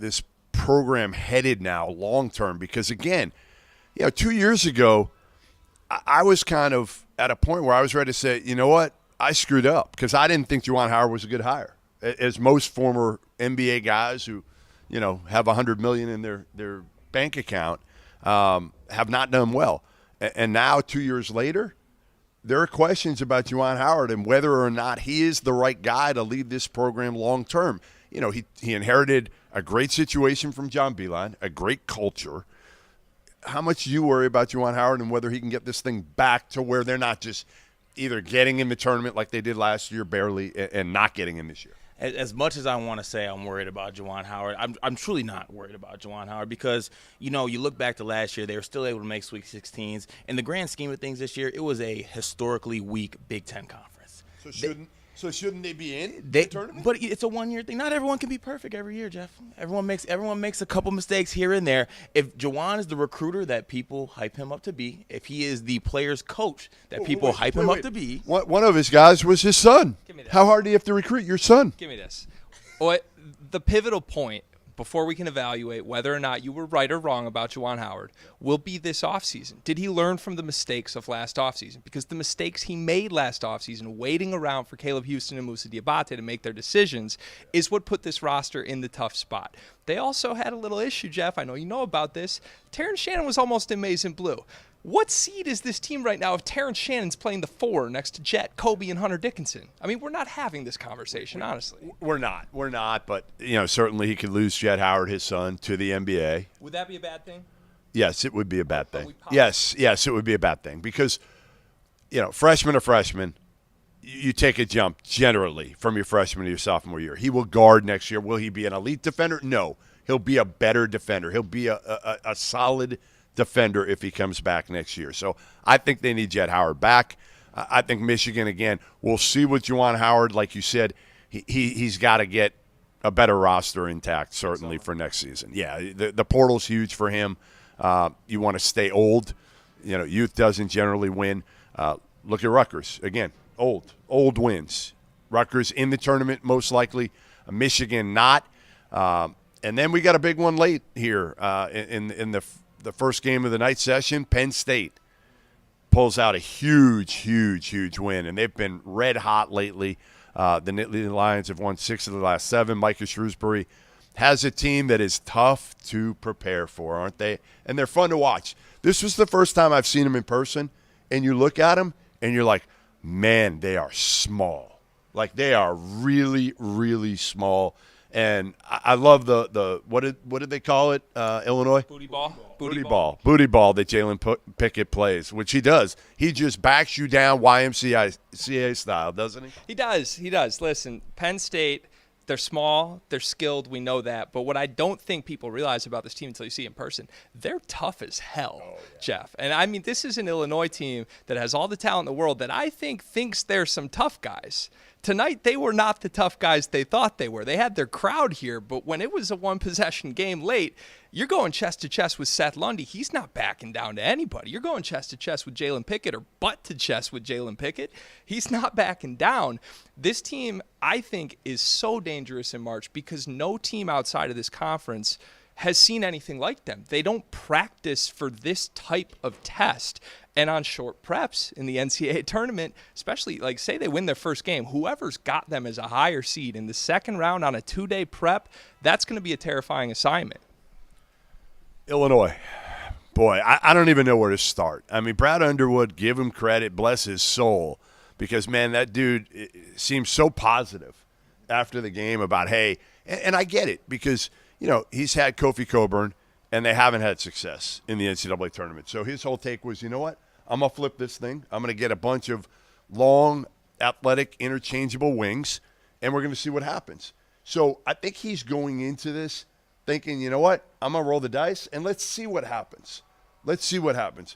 J: program headed now long term? Because, again, you know, 2 years ago, I was kind of at a point where I was ready to say, you know what, I screwed up because I didn't think Juwan Howard was a good hire. As most former NBA guys who, you know, have $100 million in their bank account have not done well. And now 2 years later, there are questions about Juwan Howard and whether or not he is the right guy to lead this program long term. You know, he inherited a great situation from John Beilein, a great culture. How much do you worry about Juwan Howard and whether he can get this thing back to where they're not just either getting in the tournament like they did last year barely and not getting in this year?
K: As much as I want to say I'm worried about Juwan Howard, I'm truly not worried about Juwan Howard because, you know, you look back to last year, they were still able to make Sweet 16s. In the grand scheme of things this year, it was a historically weak Big Ten conference.
J: So shouldn't they be in the tournament?
K: But it's a one-year thing. Not everyone can be perfect every year, Jeff. Everyone makes a couple mistakes here and there. If Juwan is the recruiter that people hype him up to be, if he is the player's coach that people hype him up to be.
J: One of his guys was his son. How hard do you have to recruit your son?
L: Give me this. What the pivotal point before we can evaluate whether or not you were right or wrong about Juwan Howard will be this offseason. Did he learn from the mistakes of last offseason? Because the mistakes he made last offseason, waiting around for Caleb Houston and Moussa Diabate to make their decisions, is what put this roster in the tough spot. They also had a little issue, Jeff. I know you know about this. Terrence Shannon was almost in maize and blue. What seed is this team right now if Terrence Shannon's playing the 4 next to Jet, Kobe, and Hunter Dickinson? I mean, we're not having this conversation, honestly.
J: We're not. But, you know, certainly he could lose Jet Howard, his son, to the NBA.
L: Would that be a bad thing?
J: Yes, it would be a bad thing. Yes, it would be a bad thing because, you know, freshman to freshman, you take a jump generally from your freshman to your sophomore year. He will guard next year. Will he be an elite defender? No. He'll be a better defender. He'll be a solid defender if he comes back next year. So I think they need Jet Howard back. I think Michigan, again, we'll see with Juwan Howard. Like you said, he's got to get a better roster intact, certainly, for next season. Yeah, the portal's huge for him. You want to stay old. You know, youth doesn't generally win. Look at Rutgers. Again, old wins. Rutgers in the tournament, most likely. Michigan not. And then we got a big one late here in the first game of the night session. Penn State pulls out a huge win, and they've been red hot lately. The Nittany Lions have won 6 of the last 7. Micah Shrewsberry has a team that is tough to prepare for, aren't they? And they're fun to watch. This was the first time I've seen them in person, and you look at them, and you're like, man, they are small. Like, they are really, really small. And I love the what did they call it? Illinois
L: booty ball
J: that Jalen Pickett plays, which he does. He just backs you down YMCA style, doesn't he?
L: He does. Listen, Penn State, they're small, they're skilled. We know that. But what I don't think people realize about this team until you see it in person, they're tough as hell, Jeff. And I mean, this is an Illinois team that has all the talent in the world that I think thinks they're some tough guys. Tonight, they were not the tough guys they thought they were. They had their crowd here, but when it was a one-possession game late, you're going chest to chest with Seth Lundy. He's not backing down to anybody. You're going chest to chest with Jalen Pickett or butt to chest with Jalen Pickett. He's not backing down. This team, I think, is so dangerous in March because no team outside of this conference has seen anything like them. They don't practice for this type of test. And on short preps in the NCAA tournament, especially, like, say they win their first game, whoever's got them as a higher seed in the second round on a 2-day prep, that's going to be a terrifying assignment.
J: Illinois. Boy, I don't even know where to start. I mean, Brad Underwood, give him credit, bless his soul, because, man, that dude seems so positive after the game about, hey, and I get it because, you know, he's had Kofi Coburn, and they haven't had success in the NCAA tournament. So his whole take was, you know what? I'm going to flip this thing. I'm going to get a bunch of long, athletic, interchangeable wings, and we're going to see what happens. So I think he's going into this thinking, you know what? I'm going to roll the dice, and let's see what happens. Let's see what happens.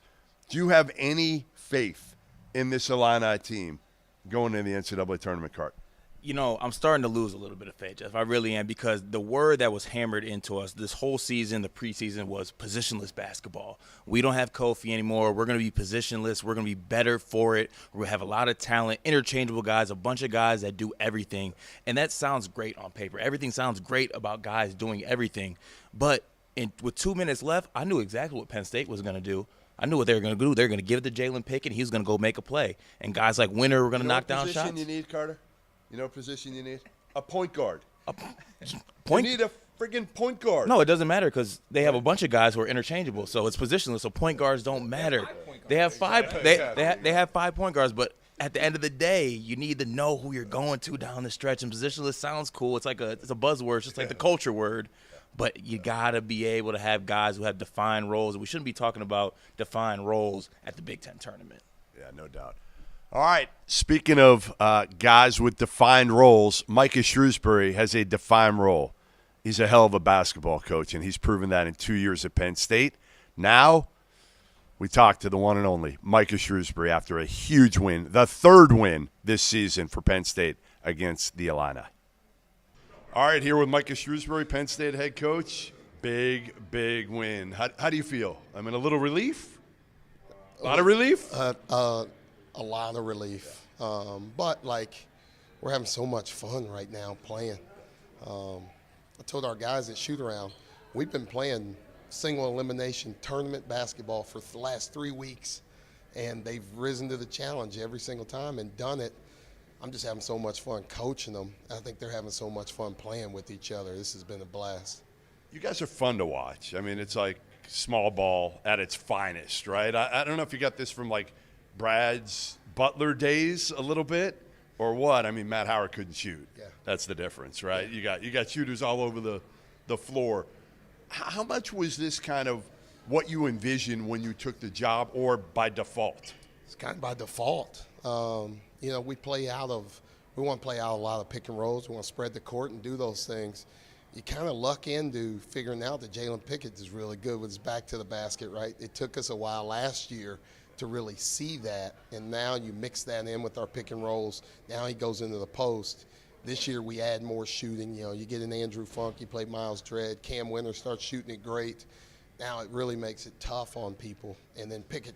J: Do you have any faith in this Illini team going into the NCAA tournament, Cart?
K: You know, I'm starting to lose a little bit of faith, Jeff. I really am, because the word that was hammered into us this whole season, the preseason, was positionless basketball. We don't have Kofi anymore. We're going to be positionless. We're going to be better for it. We have a lot of talent, interchangeable guys, a bunch of guys that do everything. And that sounds great on paper. Everything sounds great about guys doing everything. But with 2 minutes left, I knew exactly what Penn State was going to do. I knew what they were going to do. They're going to give it to Jalen Pickett. He was going to go make a play. And guys like Winter were going to knock down shots.
J: What position you need, Carter? You know what position you need? A point guard.
K: You
J: need a friggin' point guard.
K: No, it doesn't matter, because they have a bunch of guys who are interchangeable, so it's positionless. So point guards don't matter. They have five. They have 5 point guards, but at the end of the day, you need to know who you're going to down the stretch. And positionless sounds cool. It's a buzzword. It's just like the culture word. But you gotta be able to have guys who have defined roles. We shouldn't be talking about defined roles at the Big Ten tournament.
J: Yeah, no doubt. All right, speaking of guys with defined roles, Micah Shrewsberry has a defined role. He's a hell of a basketball coach, and he's proven that in 2 years at Penn State. Now, we talked to the one and only Micah Shrewsberry after a huge win, the third win this season for Penn State against the Illini. All right, here with Micah Shrewsberry, Penn State head coach. Big win. How do you feel? I mean, a little relief? A lot of relief?
M: A lot of relief. But, we're having so much fun right now playing. I told our guys at shoot-around, we've been playing single elimination tournament basketball for the last 3 weeks, and they've risen to the challenge every single time and done it. I'm just having so much fun coaching them. I think they're having so much fun playing with each other. This has been a blast.
J: You guys are fun to watch. I mean, it's like small ball at its finest, right? I don't know if you got this from, Brad's Butler days a little bit or what. I mean, Matt Howard couldn't shoot. Yeah. That's the difference, right? Yeah. You got shooters all over the floor. How much was this kind of what you envisioned when you took the job, or by default?
M: It's kind of by default. We want to play out a lot of pick and rolls. We want to spread the court and do those things. You kind of luck into figuring out that Jalen Pickett is really good with his back to the basket, right? It took us a while last year to really see that, and now you mix that in with our pick and rolls. Now he goes into the post. This year we add more shooting. You get an Andrew Funk, you play Miles Dredd, Cam Winter starts shooting it great. Now it really makes it tough on people. And then Pickett,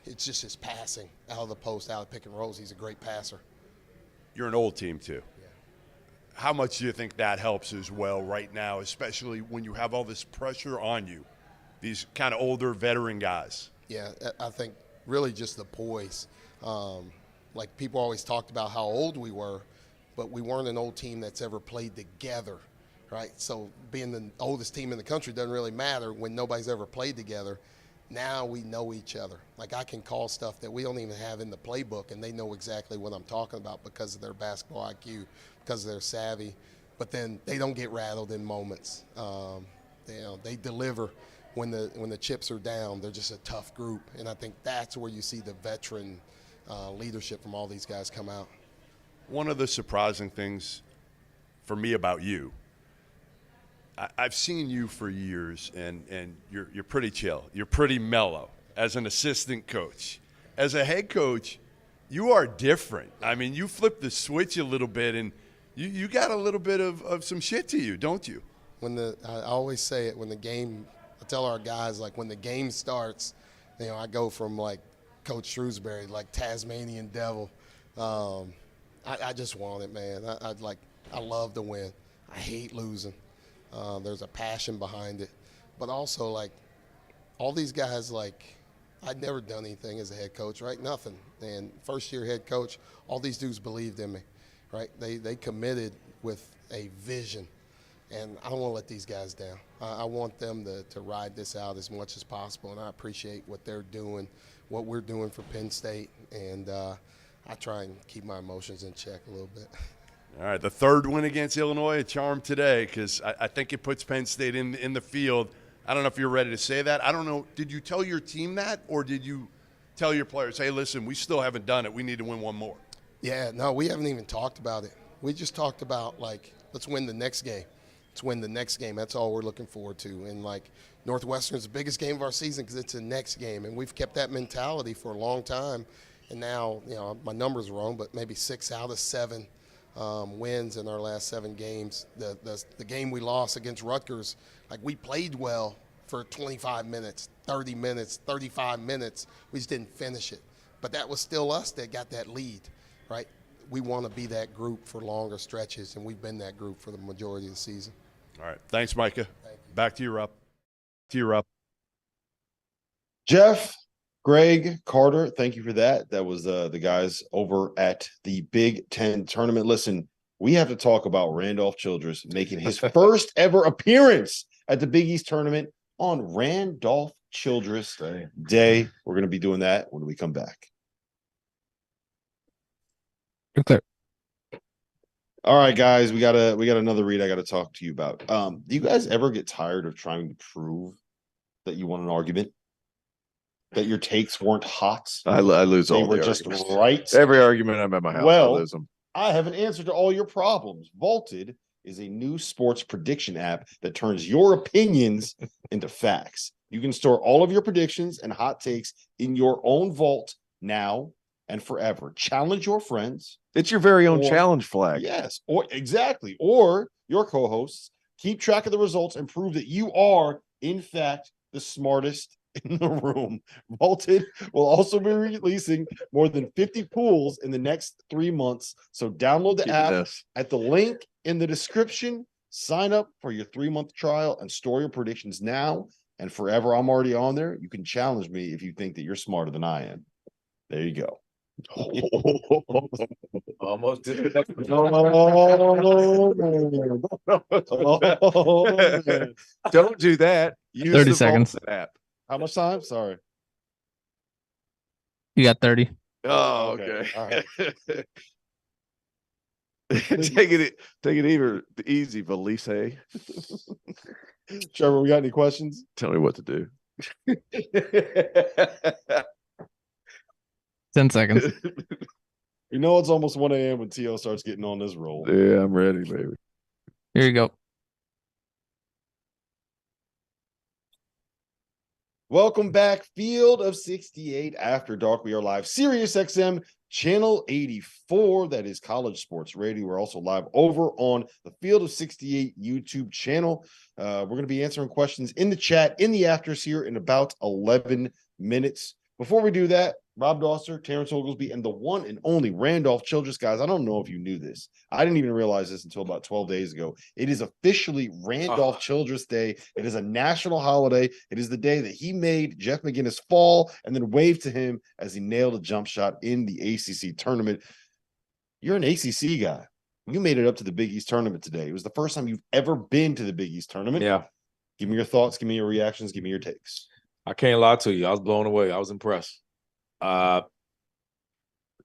M: it's just his passing out of the post, out of pick and rolls. He's a great passer.
J: You're an old team too. Yeah. How much do you think that helps as well right now, especially when you have all this pressure on you, these kind of older veteran guys?
M: Yeah, I think really just the poise. People always talked about how old we were, but we weren't an old team that's ever played together, right? So being the oldest team in the country doesn't really matter when nobody's ever played together. Now we know each other. I can call stuff that we don't even have in the playbook, and they know exactly what I'm talking about because of their basketball IQ, because of their savvy. But then they don't get rattled in moments. They deliver when the chips are down. They're just a tough group, and I think that's where you see the veteran leadership from all these guys come out.
J: One of the surprising things for me about you, I've seen you for years, and you're pretty chill. You're pretty mellow as an assistant coach. As a head coach, you are different. I mean, you flip the switch a little bit, and you got a little bit of some shit to you, don't you?
M: I always say it, I tell our guys, when the game starts, I go from Coach Shrewsberry, Tasmanian devil. I just want it, man. I love to win. I hate losing. There's a passion behind it. But also, all these guys, I'd never done anything as a head coach, right? Nothing. And first-year head coach, all these dudes believed in me, right? They committed with a vision. And I don't want to let these guys down. I want them to ride this out as much as possible, and I appreciate what they're doing, what we're doing for Penn State, and I try and keep my emotions in check a little bit.
J: All right, the third win against Illinois, a charm today, because I think it puts Penn State in the field I don't know if you're ready to say that. I don't know. Did you tell your team that, or did you tell your players, hey, listen, we still haven't done it. We need to win one more?
M: Yeah, no, we haven't even talked about it. We just talked about, like, let's win the next game. Let's win the next game. That's all we're looking forward to. And, like, Northwestern's the biggest game of our season because it's the next game. And we've kept that mentality for a long time. And now, you know, my number's wrong, but maybe 6 out of 7 wins in our last 7 games. The game we lost against Rutgers, like, we played well for 25 minutes, 30 minutes, 35 minutes. We just didn't finish it. But that was still us that got that lead, right? We want to be that group for longer stretches, and we've been that group for the majority of the season.
J: All right. Thanks, Micah. Back to you, Rupp.
D: Jeff, Greg, Carter, thank you for that. That was the guys over at the Big Ten tournament. Listen, we have to talk about Randolph Childress making his first ever appearance at the Big East tournament on Randolph Childress Day. We're going to be doing that when we come back.
I: You're clear.
D: All right, guys, we got another read I got to talk to you about. Do you guys ever get tired of trying to prove that you won an argument? That your takes weren't hot?
F: I lose all
D: they were
F: the
D: just
F: arguments.
D: right.
F: Every argument I'm at my house, I lose them.
D: I have an answer to all your problems. Vaulted is a new sports prediction app that turns your opinions into facts. You can store all of your predictions and hot takes in your own vault now and forever. Challenge your friends.
F: It's your very own challenge flag.
D: Yes, or exactly. Or your co-hosts. Keep track of the results and prove that you are, in fact, the smartest in the room. Vaulted will also be releasing more than 50 pools in the next 3 months. So download the app at the link in the description. Sign up for your 3-month trial and store your predictions now and forever. I'm already on there. You can challenge me if you think that you're smarter than I am. There you go.
E: Almost did it.
F: Don't do that. Use
I: 30
F: the
I: seconds.
F: Vaulted app.
D: How much time? Sorry.
I: You got 30.
F: Oh, okay.
D: All right.
F: Take it easy, Valise.
D: Trevor, we got any questions?
F: Tell me what to do.
I: 10 seconds.
D: You know it's almost 1 a.m. when T.O. starts getting on this roll.
F: Yeah, I'm ready, baby.
I: Here you go.
D: Welcome back, Field of 68 After Dark. We are live, Sirius XM, Channel 84. That is College Sports Radio. We're also live over on the Field of 68 YouTube channel. We're going to be answering questions in the chat, in the afters here in about 11 minutes. Before we do that, Rob Dauster, Terrence Oglesby, and the one and only Randolph Childress. Guys, I don't know if you knew this. I didn't even realize this until about 12 days ago. It is officially Randolph Childress Day. It is a national holiday. It is the day that he made Jeff McGinnis fall and then waved to him as he nailed a jump shot in the ACC tournament. You're an ACC guy. You made it up to the Big East tournament today. It was the first time you've ever been to the Big East tournament.
E: Yeah.
D: Give me your thoughts. Give me your reactions. Give me your takes.
E: I can't lie to you. I was blown away. I was impressed.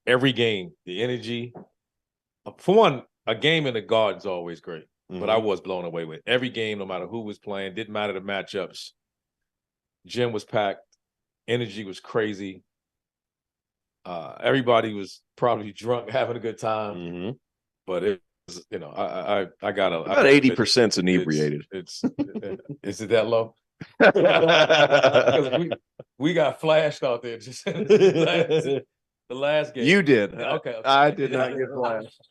E: Every game, the energy. For one, a game in the Garden is always great, but I was blown away with every game, no matter who was playing. Didn't matter the matchups. Gym was packed. Energy was crazy. Everybody was probably drunk, having a good time. But it was, you know, I got
F: about 80% inebriated.
E: Is it that low? Because we got flashed out there just the last game.
F: You did.
E: Okay.
F: I did not get flashed.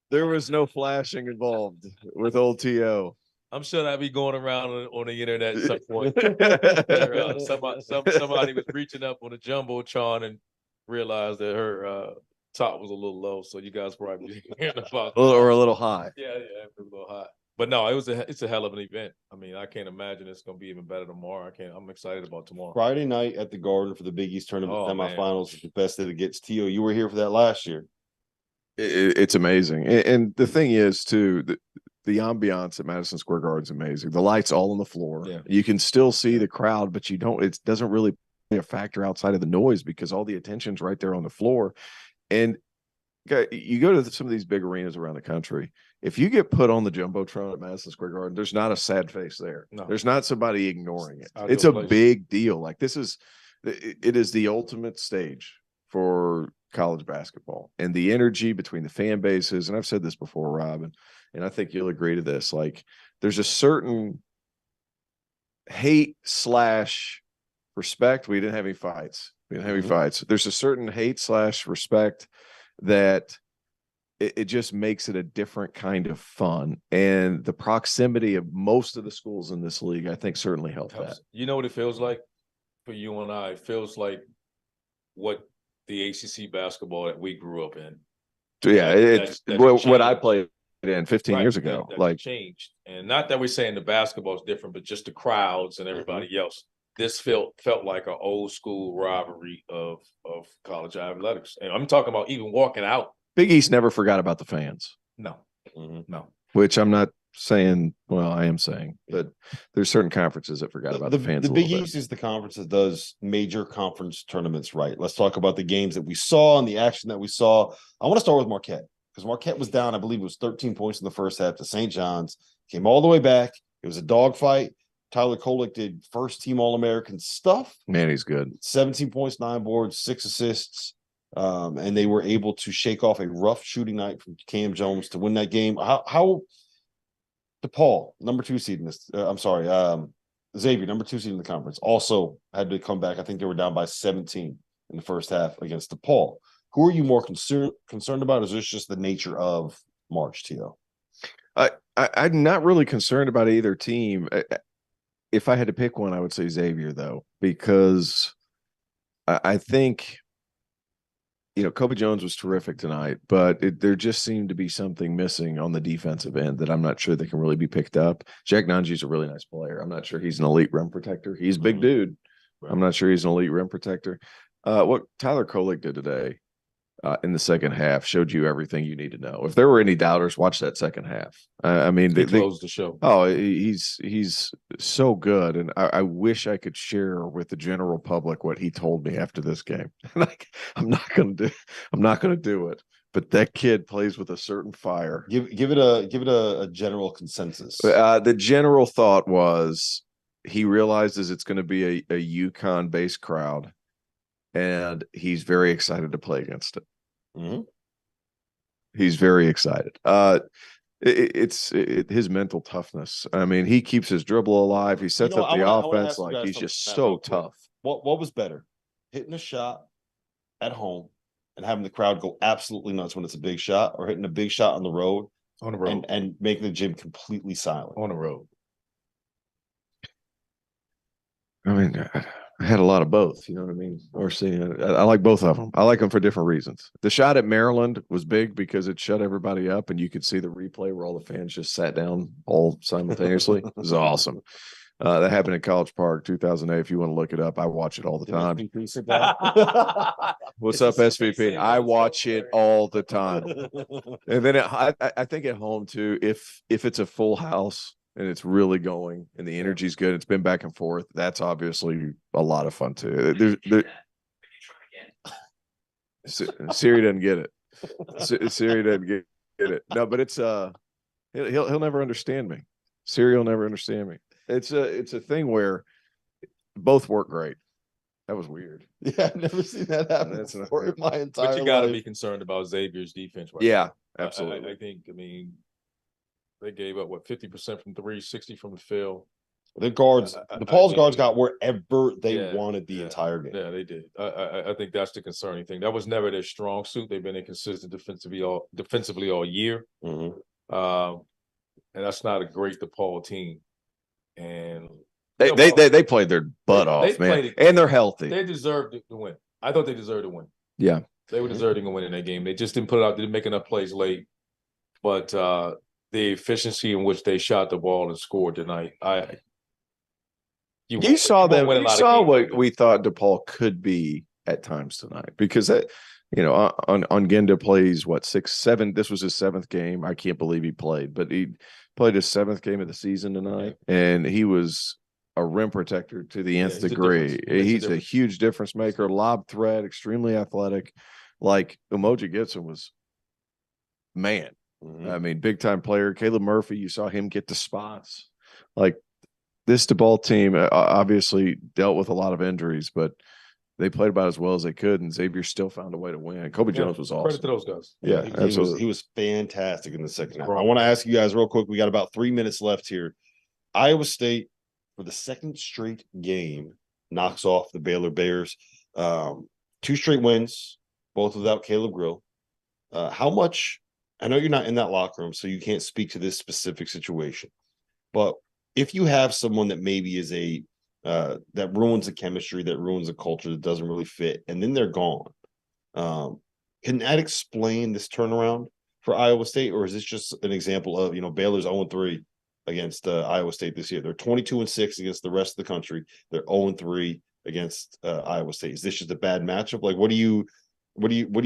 F: There was no flashing involved with old T.O.
E: I'm sure I'd be going around on the internet at some point. Somebody was reaching up on a jumbotron and realized that her top was a little low, so you guys probably hearing about
F: or a little high.
E: Yeah, a little high. But no, it's a hell of an event. I mean, I can't imagine it's going to be even better tomorrow. I'm excited about tomorrow.
D: Friday night at the Garden for the Big East tournament semifinals is the best that it gets. T.O., you were here for that last year.
F: It's amazing, and the thing is too, the ambiance at Madison Square Garden is amazing. The lights all on the floor. Yeah. You can still see the crowd, but it doesn't really play a factor outside of the noise because all the attention's right there on the floor. And you go to some of these big arenas around the country. If you get put on the jumbotron at Madison Square Garden, there's not a sad face there.
E: No.
F: There's not somebody ignoring it.
E: Ideal
F: It's a
E: place.
F: big deal. Like it is the ultimate stage for college basketball, and the energy between the fan bases. And I've said this before, Rob, and I think you'll agree to this. Like, there's a certain hate / respect. We didn't have any fights. There's a certain hate / respect that it just makes it a different kind of fun. And the proximity of most of the schools in this league, I think, certainly helped that.
E: You know what it feels like for you and I? It feels like what the ACC basketball that we grew up in.
F: So, yeah, it's what I played in 15 years ago.
E: That
F: like
E: changed. And not that we're saying the basketball is different, but just the crowds and everybody else. This felt like an old school rivalry of college athletics. And I'm talking about even walking out.
F: Big East never forgot about the fans.
E: No. No.
F: Which I'm not saying, well, I am saying, but there's certain conferences that forgot about the fans.
D: The Big East is the conference that does major conference tournaments right. Let's talk about the games that we saw and the action that we saw. I want to start with Marquette, because Marquette was down, I believe it was 13 points in the first half to St. John's, came all the way back. It was a dogfight. Tyler Kolek did first team All-American stuff.
F: Man, he's good. 17
D: points, 9 boards, 6 assists. And they were able to shake off a rough shooting night from Cam Jones to win that game. How DePaul, number 2 seed in this, Xavier, number 2 seed in the conference, also had to come back. I think they were down by 17 in the first half against DePaul. Who are you more concerned about? Is this just the nature of March, T.O.?
F: I'm not really concerned about either team. If I had to pick one, I would say Xavier, though, because I think, Kobe Jones was terrific tonight, but there just seemed to be something missing on the defensive end that I'm not sure they can really be picked up. Jack Nungy's a really nice player. I'm not sure he's an elite rim protector. He's a big dude. Right. I'm not sure he's an elite rim protector. What Tyler Kolek did today in the second half showed you everything you need to know. If there were any doubters, watch that second half. They
E: closed the show.
F: Oh, he's so good, and I wish I could share with the general public what he told me after this game. I'm not going to do it. But that kid plays with a certain fire.
D: Give it a general consensus.
F: The general thought was he realizes it's going to be a UConn based crowd, and he's very excited to play against it.
D: Mm-hmm.
F: He's very excited. It's his mental toughness. I mean, he keeps his dribble alive. He sets up the offense like he's just so tough.
D: What was better, hitting a shot at home and having the crowd go absolutely nuts when it's a big shot, or hitting a big shot on the road and making the gym completely silent
E: on the road?
F: I mean, I had a lot of both, you know what I mean? Or seeing, I like both of them. I like them for different reasons. The shot at Maryland was big because it shut everybody up, and you could see the replay where all the fans just sat down all simultaneously. It was awesome. That happened in College Park, 2008. If you want to look it up, I watch it all the time. What's up, SVP? I watch it all the time. And then I think at home too, if it's a full house and it's really going and the energy's good, it's been back and forth, that's obviously a lot of fun too. Siri doesn't get it. Siri doesn't get it. No, but it's he'll never understand me. Siri will never understand me. It's a thing where both work great. That was weird.
D: Yeah, I've never seen that happen before in my entire life.
E: But you got to be concerned about Xavier's defense right
F: now.
E: Yeah,
F: absolutely.
E: I think, they gave up, 50% from 3, 60 from the field.
D: The guards, DePaul's guards got wherever they wanted the entire game.
E: Yeah, they did. I think that's the concerning thing. That was never their strong suit. They've been inconsistent defensively all year.
D: Mm-hmm.
E: And that's not a great DePaul team. And
F: they played their butt off, man. And they're healthy.
E: They deserved to win. I thought they deserved to win.
F: Yeah.
E: They were deserving to win in that game. They just didn't put it out. They didn't make enough plays late. But the efficiency in which they shot the ball and scored tonight,
F: you saw what we thought DePaul could be at times tonight, because on Genda plays 6, 7. This was his 7th game. I can't believe he played, but he played his 7th game of the season tonight, and he was a rim protector to the nth degree. He's a huge difference maker, lob threat, extremely athletic. Like Umoja Gibson was man.
D: Mhm.
F: I mean, big time player. Caleb Murphy, you saw him get to spots. Like this DePaul team obviously dealt with a lot of injuries, but they played about as well as they could, and Xavier still found a way to win. Kobe Jones was awesome.
E: Credit to those guys.
F: Yeah, absolutely.
D: He was fantastic in the second half. I want to ask you guys real quick. We got about 3 minutes left here. Iowa State, for the second straight game, knocks off the Baylor Bears. 2 straight wins, both without Caleb Grill. How much? I know you're not in that locker room, so you can't speak to this specific situation. But if you have someone that maybe is that ruins the chemistry, that ruins the culture, that doesn't really fit, and then they're gone, can that explain this turnaround for Iowa State, or is this just an example of Baylor's 0-3 against Iowa State this year? They're 22-6 against the rest of the country. They're 0-3 against Iowa State. Is this just a bad matchup? Like, what do you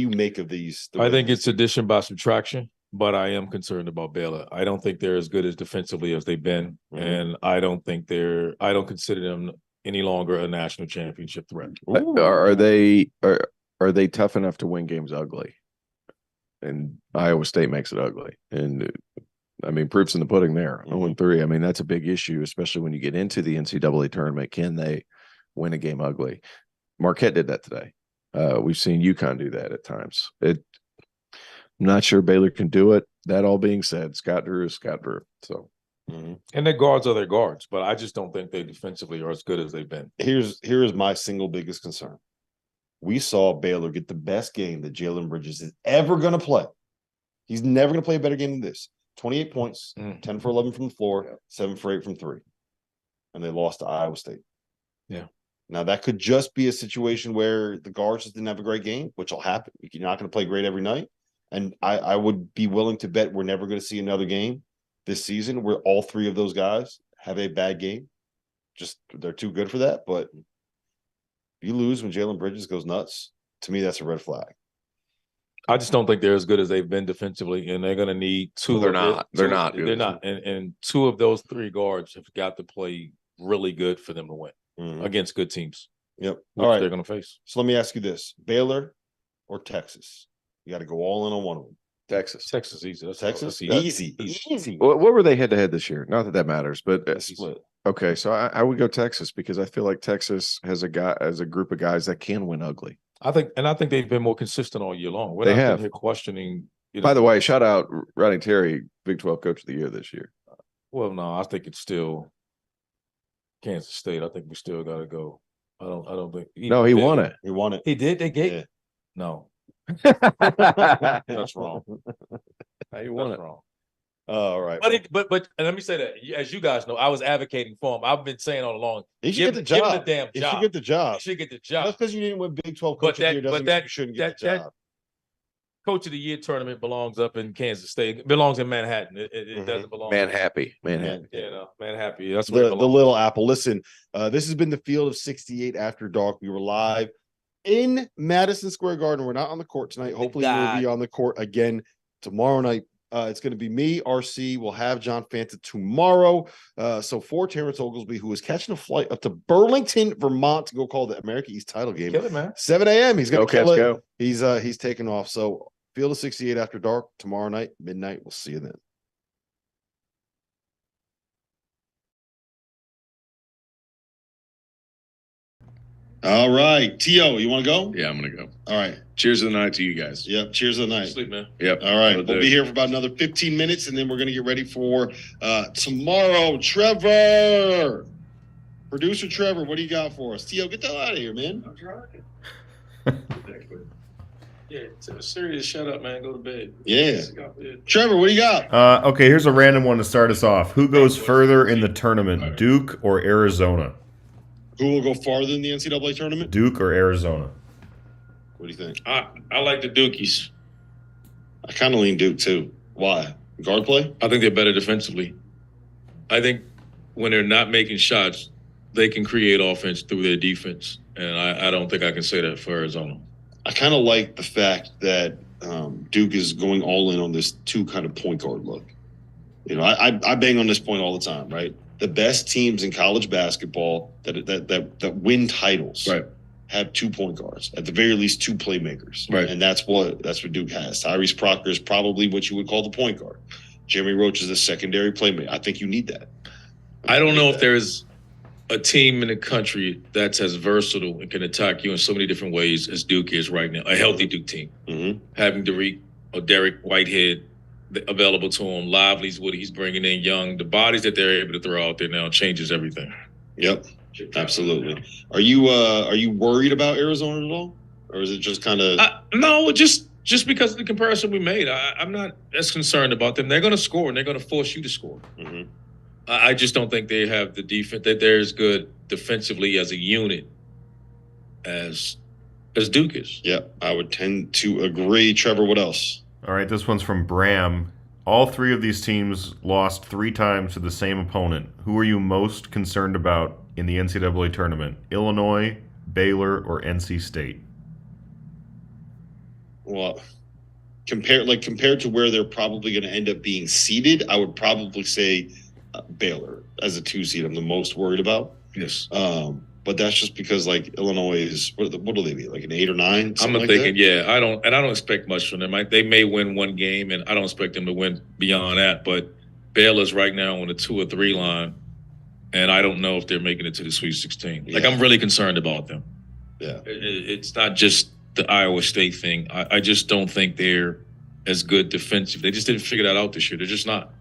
D: make of these?
E: I think it's addition by subtraction, but I am concerned about Baylor. I don't think they're as good as defensively as they've been, and I don't consider them any longer a national championship threat.
F: Are they tough enough to win games ugly? And Iowa State makes it ugly. And I mean, proof's in the pudding there. 0-3. I mean, that's a big issue, especially when you get into the NCAA tournament. Can they win a game ugly? Marquette did that today. We've seen UConn do that at times. I'm not sure Baylor can do it. That all being said, Scott Drew is Scott Drew. So,
E: and their guards are their guards, but I just don't think they defensively are as good as they've been.
D: Here's my single biggest concern. We saw Baylor get the best game that Jalen Bridges is ever going to play. He's never going to play a better game than this. 28 points, 10 for 11 from the floor, 7 for 8 from 3. And they lost to Iowa State.
E: Yeah.
D: Now, that could just be a situation where the guards just didn't have a great game, which will happen. You're not going to play great every night. And I would be willing to bet we're never going to see another game this season where all 3 of those guys have a bad game. Just they're too good for that. But if you lose when Jalen Bridges goes nuts, to me, that's a red flag.
E: I just don't think they're as good as they've been defensively, and they're going to need 2.
F: They're not. They're not.
E: They're not. And 2 of those 3 guards have got to play really good for them to win against good teams.
D: Yep.
E: All right. They're going to face.
D: So let me ask you this: Baylor or Texas? You got to go all in on one of them.
F: Texas.
E: Texas easy. That's
D: Texas
E: easy.
D: Easy.
F: What were they head-to-head this year? Not that matters, but
D: Split.
F: Okay, so I would go Texas because I feel like Texas has a group of guys that can win ugly.
E: I think they've been more consistent all year long. We're
F: They
E: not
F: have.
E: here questioning.
F: By the way, shout out Rodney Terry, Big 12 Coach of the Year this year.
E: Well, no, I think it's still Kansas State. I think we still got to go. I don't think.
F: No, he won it.
D: He won it.
E: He did. They gave.
D: Yeah.
E: No,
F: That's
E: wrong.
F: He won
E: That's
F: it.
E: wrong.
D: All right.
E: But and let me say that, as you guys know, I was advocating for him. I've been saying all along,
D: He should get the job.
E: Give him the damn
D: He
E: job.
D: should get the job.
E: He should get the job.
D: Just because you didn't win Big 12
E: But
D: Coach of the Year doesn't mean you shouldn't get the
E: that
D: job.
E: Coach of the Year tournament belongs up in Kansas State. It belongs in Manhattan. It doesn't belong.
F: Man happy. Man.
E: happy. That's where it
D: The
E: belongs.
D: Little Apple. Listen, this has been the Field of 68 After Dark. We were live in Madison Square Garden. We're not on the court tonight. Hopefully, we'll be on the court again tomorrow night. It's going to be me, RC. We'll have John Fanta tomorrow. So for Terrence Oglesby, who is catching a flight up to Burlington, Vermont, to go call the America East title game.
E: Kill it, man.
D: 7 a.m. He's going to kill it.
F: Go.
D: He's taking off. So Field of 68 After Dark tomorrow night, midnight. We'll see you then. All right, T.O., you want to go?
G: Yeah, I'm gonna go.
D: All right.
G: Cheers of the night to you guys.
D: Yep. Cheers of the night.
E: Sleep, man.
G: Yep.
D: All right.
G: Will
D: We'll
G: do.
D: be here for about another 15 minutes, and then we're going to get ready for tomorrow. Trevor, producer Trevor, what do you got for us? T.O., get the hell out of here, man.
E: I'm trying. Yeah, it's a serious shut up, man. Go to bed.
D: Yeah. Trevor, what do you got?
G: Okay, here's a random one to start us off. Who goes further in the tournament, Duke or Arizona?
D: Who will go farther in the NCAA tournament?
G: Duke or Arizona?
D: What do you think?
E: I like the Dukies.
D: I kind of lean Duke, too. Why? Guard play?
E: I think they're better defensively. I think when they're not making shots, they can create offense through their defense. And I don't think I can say that for Arizona.
D: I kind of like the fact that Duke is going all in on this 2 kind of point guard look. You know, I bang on this point all the time, right? The best teams in college basketball that win titles have 2 point guards, at the very least 2 playmakers.
E: Right.
D: And that's what Duke has. Tyrese Proctor is probably what you would call the point guard. Jeremy Roach is a secondary playmaker. I think you need that.
E: I don't know if there's a team in the country that's as versatile and can attack you in so many different ways as Duke is right now. A healthy Duke team.
D: Mm-hmm.
E: Having Derek Whitehead available to him, Lively's what he's bringing in, Young. The bodies that they're able to throw out there now changes everything.
D: Yep, absolutely. Are you worried about Arizona at all? Or is it just kind of...
E: No, just because of the comparison we made. I'm not as concerned about them. They're going to score, and they're going to force you to score.
D: Mm-hmm.
E: I just don't think they have the defense, that they're as good defensively as a unit as Duke is.
D: Yeah, I would tend to agree. Trevor, what else?
G: All right, this one's from Bram. All 3 of these teams lost 3 times to the same opponent. Who are you most concerned about in the NCAA tournament? Illinois, Baylor, or NC State?
D: Well, compared to where they're probably going to end up being seeded, I would probably say Baylor as a 2 seed. I'm the most worried about.
E: Yes.
D: But that's just because Illinois is what do they be, like an 8 or 9?
E: I'm thinking, I don't expect much from them. They may win 1 game, and I don't expect them to win beyond that. But Baylor's right now on the 2 or 3 line, and I don't know if they're making it to the Sweet 16.
D: Yeah.
E: I'm really concerned about them.
D: Yeah,
E: it's not just the Iowa State thing. I just don't think they're as good defensive. They just didn't figure that out this year. They're just not.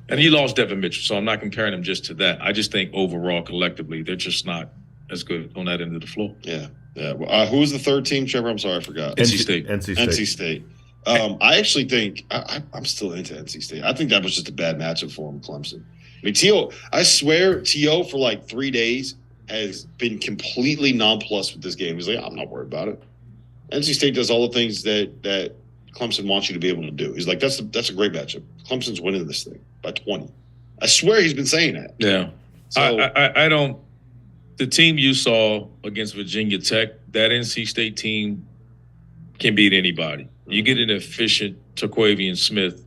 E: And he lost Devin Mitchell, so I'm not comparing them just to that. I just think overall, collectively, they're just not as good on that end of the floor.
D: Yeah. Well, who was the 3rd team, Trevor? I'm sorry, I forgot.
E: NC State.
G: NC State.
D: I actually think I'm still into NC State. I think that was just a bad matchup for him, Clemson. I mean, T.O., I swear T.O. for 3 days has been completely nonplussed with this game. He's like, I'm not worried about it. NC State does all the things that Clemson wants you to be able to do. He's like, that's a great matchup. Clemson's winning this thing by 20. I swear he's been saying that.
E: Yeah. So I don't. The team you saw against Virginia Tech, that NC State team can beat anybody. You get an efficient Terquavian Smith,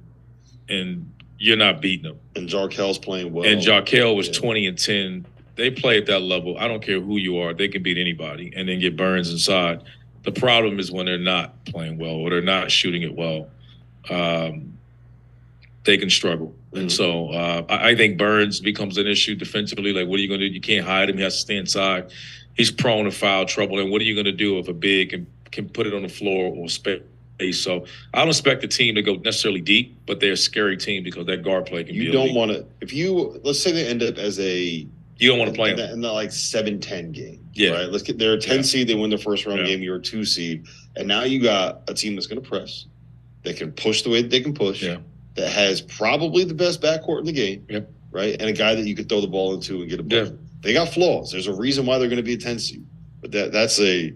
E: and you're not beating them.
D: And Jarkel's playing well.
E: And Jarkel was 20 and 10. They play at that level. I don't care who you are. They can beat anybody and then get Burns inside. The problem is when they're not playing well or they're not shooting it well, they can struggle. And so I think Burns becomes an issue defensively. What are you going to do? You can't hide him. He has to stay inside. He's prone to foul trouble. And what are you going to do if a big can put it on the floor or space? So I don't expect the team to go necessarily deep, but they're a scary team because that guard play can be elite.
D: You don't want to – let's say they end up as a –
E: you don't want to play
D: in the 7-10 game.
E: Yeah.
D: Right? They're a 10 seed. They win their first round game. You're a 2 seed. And now you got a team that's going to press. They can push the way they can push.
E: Yeah.
D: That has probably the best backcourt in the game.
E: Yep.
D: Right? And a guy that you could throw the ball into and get a buzzer. Yeah. They got flaws. There's a reason why they're going to be a 10 seed. But that's a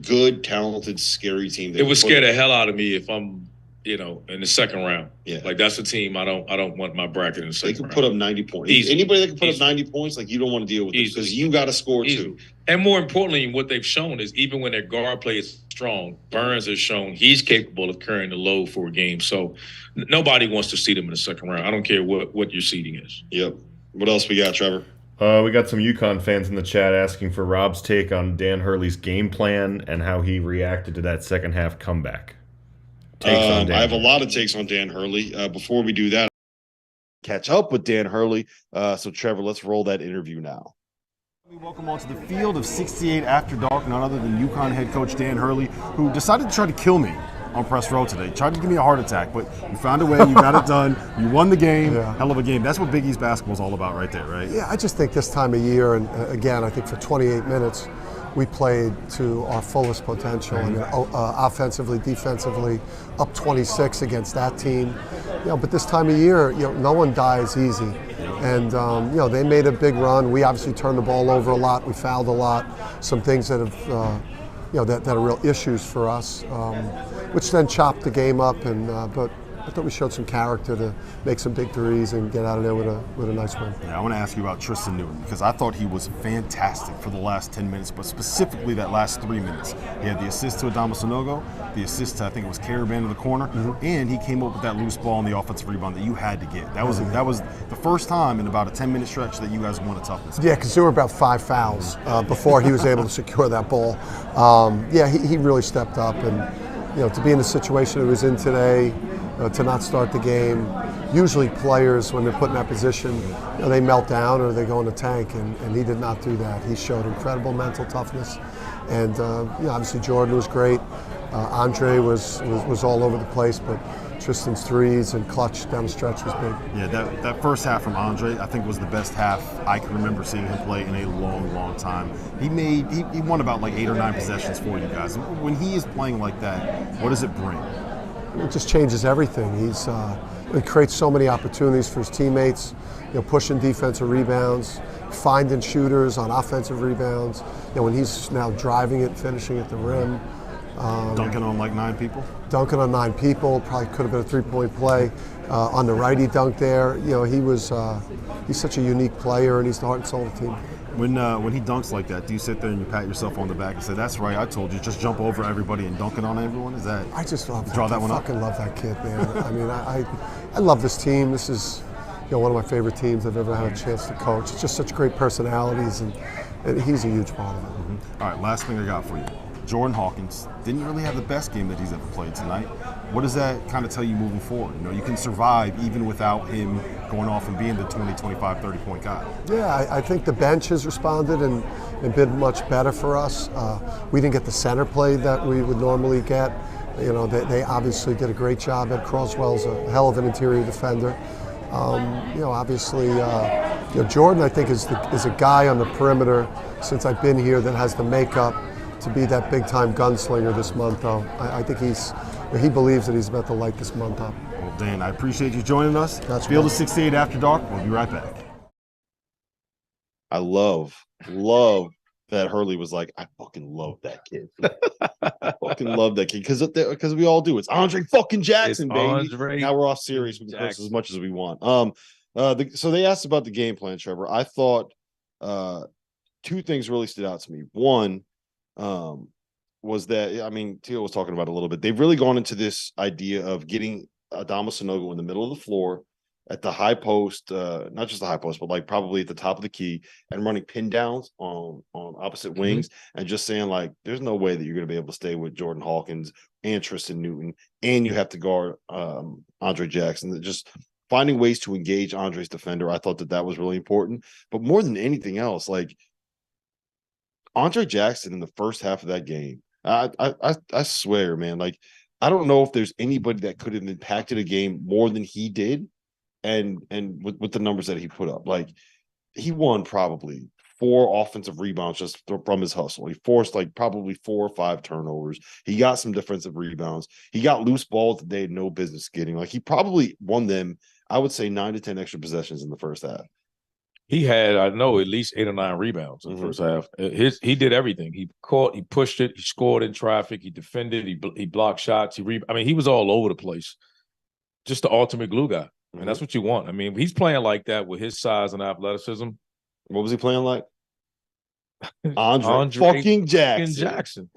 D: good, talented, scary team.
E: It would scare the hell out of me if I'm, in the second round.
D: Yeah.
E: That's a team I don't want my bracket in the second round.
D: They can put up 90 points.
E: Easy.
D: Anybody that can put up 90 points, you don't want to deal with it because you got to score too.
E: And more importantly, what they've shown is even when their guard play is strong, Burns has shown he's capable of carrying the load for a game. So nobody wants to seed him in the second round. I don't care what your seeding is.
D: Yep. What else we got, Trevor?
G: We got some UConn fans in the chat asking for Rob's take on Dan Hurley's game plan and how he reacted to that second half comeback.
D: I have a lot of takes on Dan Hurley. Before we do that, catch up with Dan Hurley. So, Trevor, let's roll that interview now.
N: Welcome onto the field of 68 After Dark, none other than UConn head coach Dan Hurley, who decided to try to kill me on press row today. Tried to give me a heart attack, but you found a way, you got it done, you won the game, hell of a game. That's what Big East basketball is all about right there, right?
O: Yeah, I just think this time of year, and again, I think for 28 minutes, we played to our fullest potential. I mean, offensively, defensively, up 26 against that team. But this time of year, no one dies easy. And they made a big run. We obviously turned the ball over a lot. We fouled a lot. Some things that have, that are real issues for us, which then chopped the game up. And but I thought we showed some character to make some big threes and get out of there with a nice win.
N: Yeah, I want to ask you about Tristan Newton because I thought he was fantastic for the last 10 minutes, but specifically that last 3 minutes. He had the assist to Adama Sanogo, the assist to, I think it was Caravan in the corner, and he came up with that loose ball on the offensive rebound that you had to get. That was the first time in about a 10-minute stretch that you guys won a toughness.
O: Yeah, because there were about 5 fouls before he was able to secure that ball. Yeah, he really stepped up, and to be in the situation he was in today, to not start the game. Usually players, when they're put in that position, they melt down or they go in the tank, and he did not do that. He showed incredible mental toughness, and obviously Jordan was great. Andre was all over the place, but Tristan's threes and clutch down the stretch was big.
N: Yeah, that first half from Andre, I think was the best half I can remember seeing him play in a long, long time. He won about like 8 or 9 possessions for you guys. When he is playing like that, what does it bring?
O: It just changes everything. He creates so many opportunities for his teammates, pushing defensive rebounds, finding shooters on offensive rebounds. When he's now driving it, finishing at the rim.
N: Dunking on like 9 people?
O: Dunking on 9 people, probably could have been a 3-point play. On the right, he dunked there. He's such a unique player, and he's the heart and soul of the team.
N: When he dunks like that, do you sit there and you pat yourself on the back and say, "That's right, I told you, just jump over everybody and dunk it on everyone"? Is that?
O: I just love
N: draw that one up.
O: I fucking love that kid, man. I mean, I love this team. This is one of my favorite teams I've ever had a chance to coach. It's just such great personalities, and he's a huge part of it.
N: All right, last thing I got for you. Jordan Hawkins didn't really have the best game that he's ever played tonight. What does that kind of tell you moving forward? You can survive even without him going off and being the 20, 25, 30-point guy.
O: Yeah, I think the bench has responded and been much better for us. We didn't get the center play that we would normally get. They obviously did a great job. Ed Croswell's a hell of an interior defender. Obviously, Jordan, I think, is a guy on the perimeter since I've been here that has the makeup to be that big-time gunslinger this month, though. I think he believes that he's about to light this month up.
N: Well, Dan, I appreciate you joining us.
O: That's
N: Field
O: right.
N: of 68 After Dark. We'll be right back.
D: I love that Hurley was like, I fucking love that kid. I fucking love that kid because we all do. It's Andre fucking Jackson, baby.
E: Andre
D: now we're off series. We can curse as much as we want. So they asked about the game plan, Trevor. I thought 2 things really stood out to me. One was that, Teal was talking about it a little bit. They've really gone into this idea of getting Adama Sanogo in the middle of the floor at the high post, not just the high post, but like probably at the top of the key, and running pin downs on opposite wings, and just saying like, there's no way that you're going to be able to stay with Jordan Hawkins and Tristan Newton, and you have to guard Andre Jackson. Just finding ways to engage Andre's defender. I thought that was really important. But more than anything else, like Andre Jackson in the first half of that game, I swear, man, like I don't know if there's anybody that could have impacted a game more than he did. And with the numbers that he put up, like he won probably 4 offensive rebounds just from his hustle. He forced like probably 4 or 5 turnovers. He got some defensive rebounds. He got loose balls that they had no business getting. Like he probably won them, I would say 9 to 10 extra possessions in the first half.
E: He had, I know, at least 8 or 9 rebounds in the first half. He did everything. He caught, he pushed it, he scored in traffic, he defended, he blocked shots. He was all over the place. Just the ultimate glue guy. And that's what you want. He's playing like that with his size and athleticism.
D: What was he playing like? Andre fucking
E: Jackson.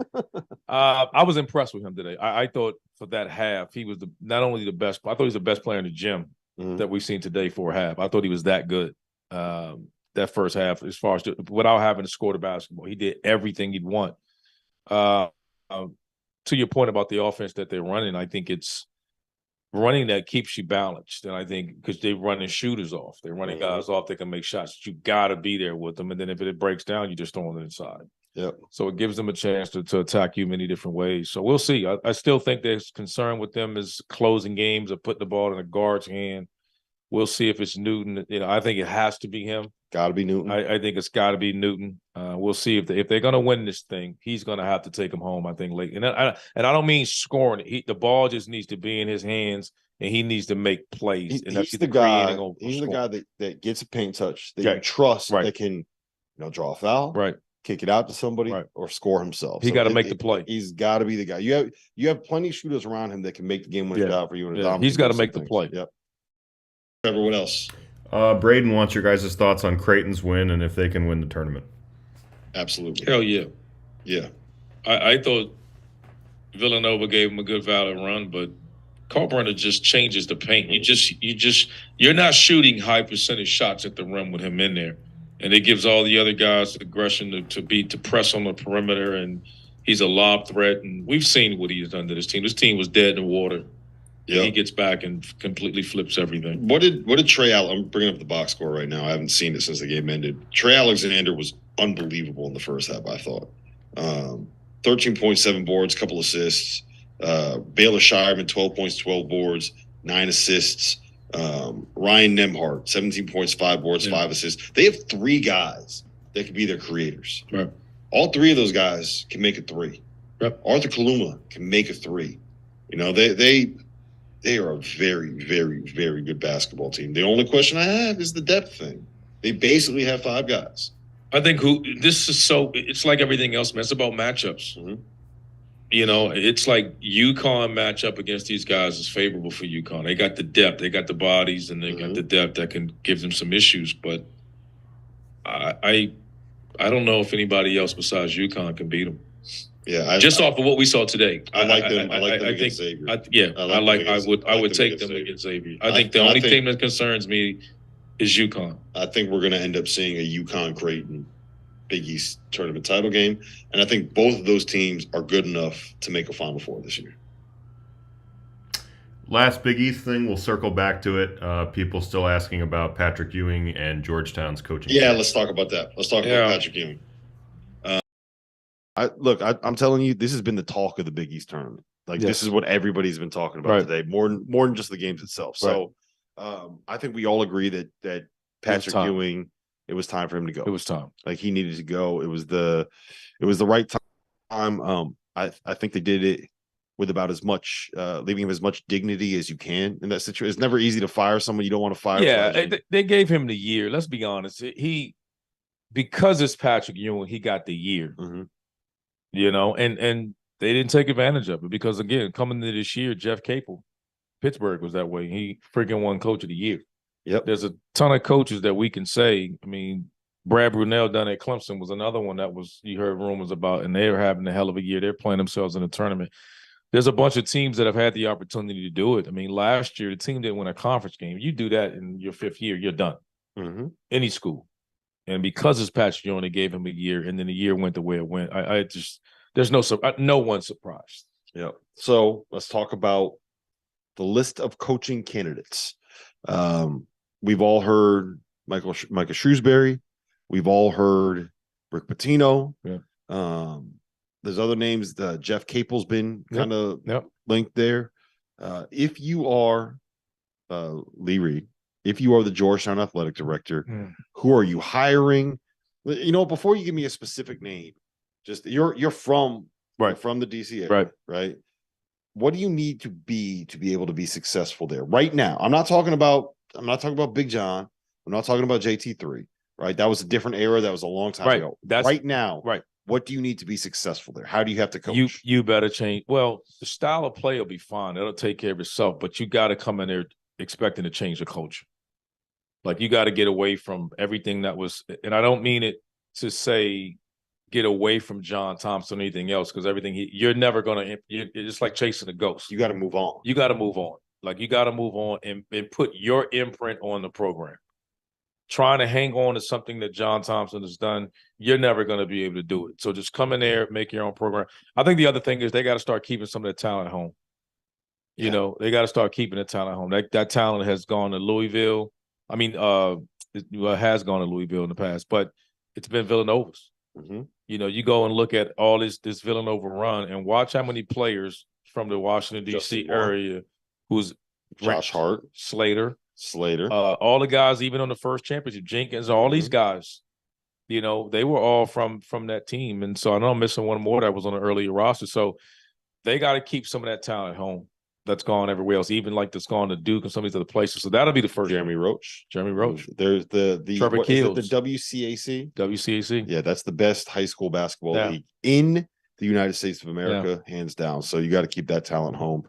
E: I was impressed with him today. I thought for that half, he was not only the best, I thought he was the best player in the gym that we've seen today for a half. I thought he was that good. That first half, as far as without having to score the basketball, he did everything he'd want. To your point about the offense that they're running, I think it's running that keeps you balanced. And I think because they're running shooters off, they're running guys off that can make shots. You got to be there with them. And then if it breaks down, you just throw it inside.
D: Yep.
E: So it gives them a chance to attack you many different ways. So we'll see. I still think there's concern with them is closing games or putting the ball in a guard's hand. We'll see if it's Newton. I think it has to be him.
D: Got to be Newton.
E: I think it's got to be Newton. We'll see if they're going to win this thing. He's going to have to take him home, I think, late. And I don't mean scoring it. The ball just needs to be in his hands, and he needs to make plays.
D: He's the guy. He's the guy that gets a paint touch that you trust that can, draw a foul,
E: right?
D: kick it out to somebody,
E: Right.
D: or score himself.
E: He got to make the play.
D: He's got to be the guy. You have plenty of shooters around him that can make the game winning shot for you. And
E: Yeah. He's got to make the play.
D: Yep. Trevor, what else?
G: Braden wants your guys' thoughts on Creighton's win and if they can win the tournament.
D: Absolutely.
P: Hell yeah.
D: Yeah.
P: I thought Villanova gave him a good valid run, but Carpenter just changes the paint. You're not shooting high percentage shots at the rim with him in there. And it gives all the other guys the aggression to press on the perimeter, and he's a lob threat. And we've seen what he's done to this team. This team was dead in the water. Yeah, he gets back and completely flips everything.
D: What did Trey I'm bringing up the box score right now. I haven't seen it since the game ended. Trey Alexander was unbelievable in the first half, I thought. 13.7 boards, couple assists. Baylor Shireman, 12 points, 12 boards, 9 assists. Ryan Nemhart, 17 points, 5 boards, 5 assists. They have 3 guys that could be their creators.
P: Right.
D: All 3 of those guys can make a 3.
P: Yep.
D: Arthur Kaluma can make a 3. You know, they are a very, very, very good basketball team. The only question I have is the depth thing. They basically have 5 guys.
P: I think it's like everything else, man. It's about matchups.
D: Mm-hmm.
P: You know, it's like UConn matchup against these guys is favorable for UConn. They got the depth, they got the bodies, and they got the depth that can give them some issues. But I don't know if anybody else besides UConn can beat them.
D: Yeah,
P: just off of what we saw today,
D: I like them. I like them against Xavier.
P: I would take them against Xavier. I think the only team that concerns me is UConn.
D: I think we're going to end up seeing a UConn Creighton Big East tournament title game, and I think both of those teams are good enough to make a Final Four this year.
G: Last Big East thing, we'll circle back to it. People still asking about Patrick Ewing and Georgetown's coaching.
D: Yeah, let's talk about that. Let's talk about Patrick Ewing. I'm telling you, this has been the talk of the Big East tournament. Like this is what everybody's been talking about today, more than just the games itself. So I think we all agree that Patrick Ewing, it was time for him to go.
E: It was time.
D: Like he needed to go. It was the right time. I think they did it with about as much leaving him as much dignity as you can in that situation. It's never easy to fire someone you don't want to fire.
E: Yeah, they gave him the year. Let's be honest. Because it's Patrick Ewing, he got the year.
D: Mm-hmm.
E: You know, and they didn't take advantage of it because, again, coming into this year, Jeff Capel, Pittsburgh was that way. He freaking won Coach of the Year.
D: Yep.
E: There's a ton of coaches that we can say. I mean, Brad Brunell down at Clemson was another one that you heard rumors about, and they were having a hell of a year. They're playing themselves in the tournament. There's a bunch of teams that have had the opportunity to do it. I mean, last year, the team didn't win a conference game. You do that in your 5th year, you're done.
D: Mm-hmm.
E: Any school. And because it's Patrick Ewing, they gave him a year, and then the year went the way it went. There's no one surprised.
D: Yeah. So let's talk about the list of coaching candidates. We've all heard Micah Shrewsberry. We've all heard Rick Pitino.
E: Yeah.
D: There's other names. Jeff Capel's been kind of linked there. If you are Lee Reed, if you are the Georgetown athletic director, who are you hiring? You know, before you give me a specific name, just you're from the DC area, right? What do you need to be able to be successful there right now? I'm not talking about Big John. I'm not talking about JT3, right? That was a different era. That was a long time ago. Right now, what do you need to be successful there? How do you have to coach?
E: You better change. Well, the style of play will be fine. It'll take care of itself, but you got to come in there expecting to change the culture. Like you got to get away from everything that was, and I don't mean it to say get away from John Thompson or anything else, because you're never going to, it's like chasing a ghost.
D: You got to move on.
E: You got to move on. Like you got to move on and put your imprint on the program. Trying to hang on to something that John Thompson has done, you're never going to be able to do it. So just come in there, make your own program. I think the other thing is they got to start keeping some of that talent at home. You know, they got to start keeping the talent at home. That talent has gone to Louisville. I mean, it has gone to Louisville in the past, but it's been Villanova's.
D: Mm-hmm.
E: You know, you go and look at all this Villanova run and watch how many players from the Washington, D.C. area who's
D: Josh Hart,
E: Slater.
D: All
E: the guys, even on the first championship, Jenkins, all these guys, you know, they were all from that team. And so I know I'm missing one more that was on the earlier roster. So they got to keep some of that talent at home. that's gone everywhere else, even like that's gone to Duke and some of these other places. So that'll be the first.
D: Jeremy Roach.
E: There's
D: the
E: Trevor
D: what, is it
E: Keels.
D: the WCAC.
E: WCAC.
D: Yeah, that's the best high school basketball
E: Yeah.
D: league in the United States of America, hands down. So you got to keep that talent home.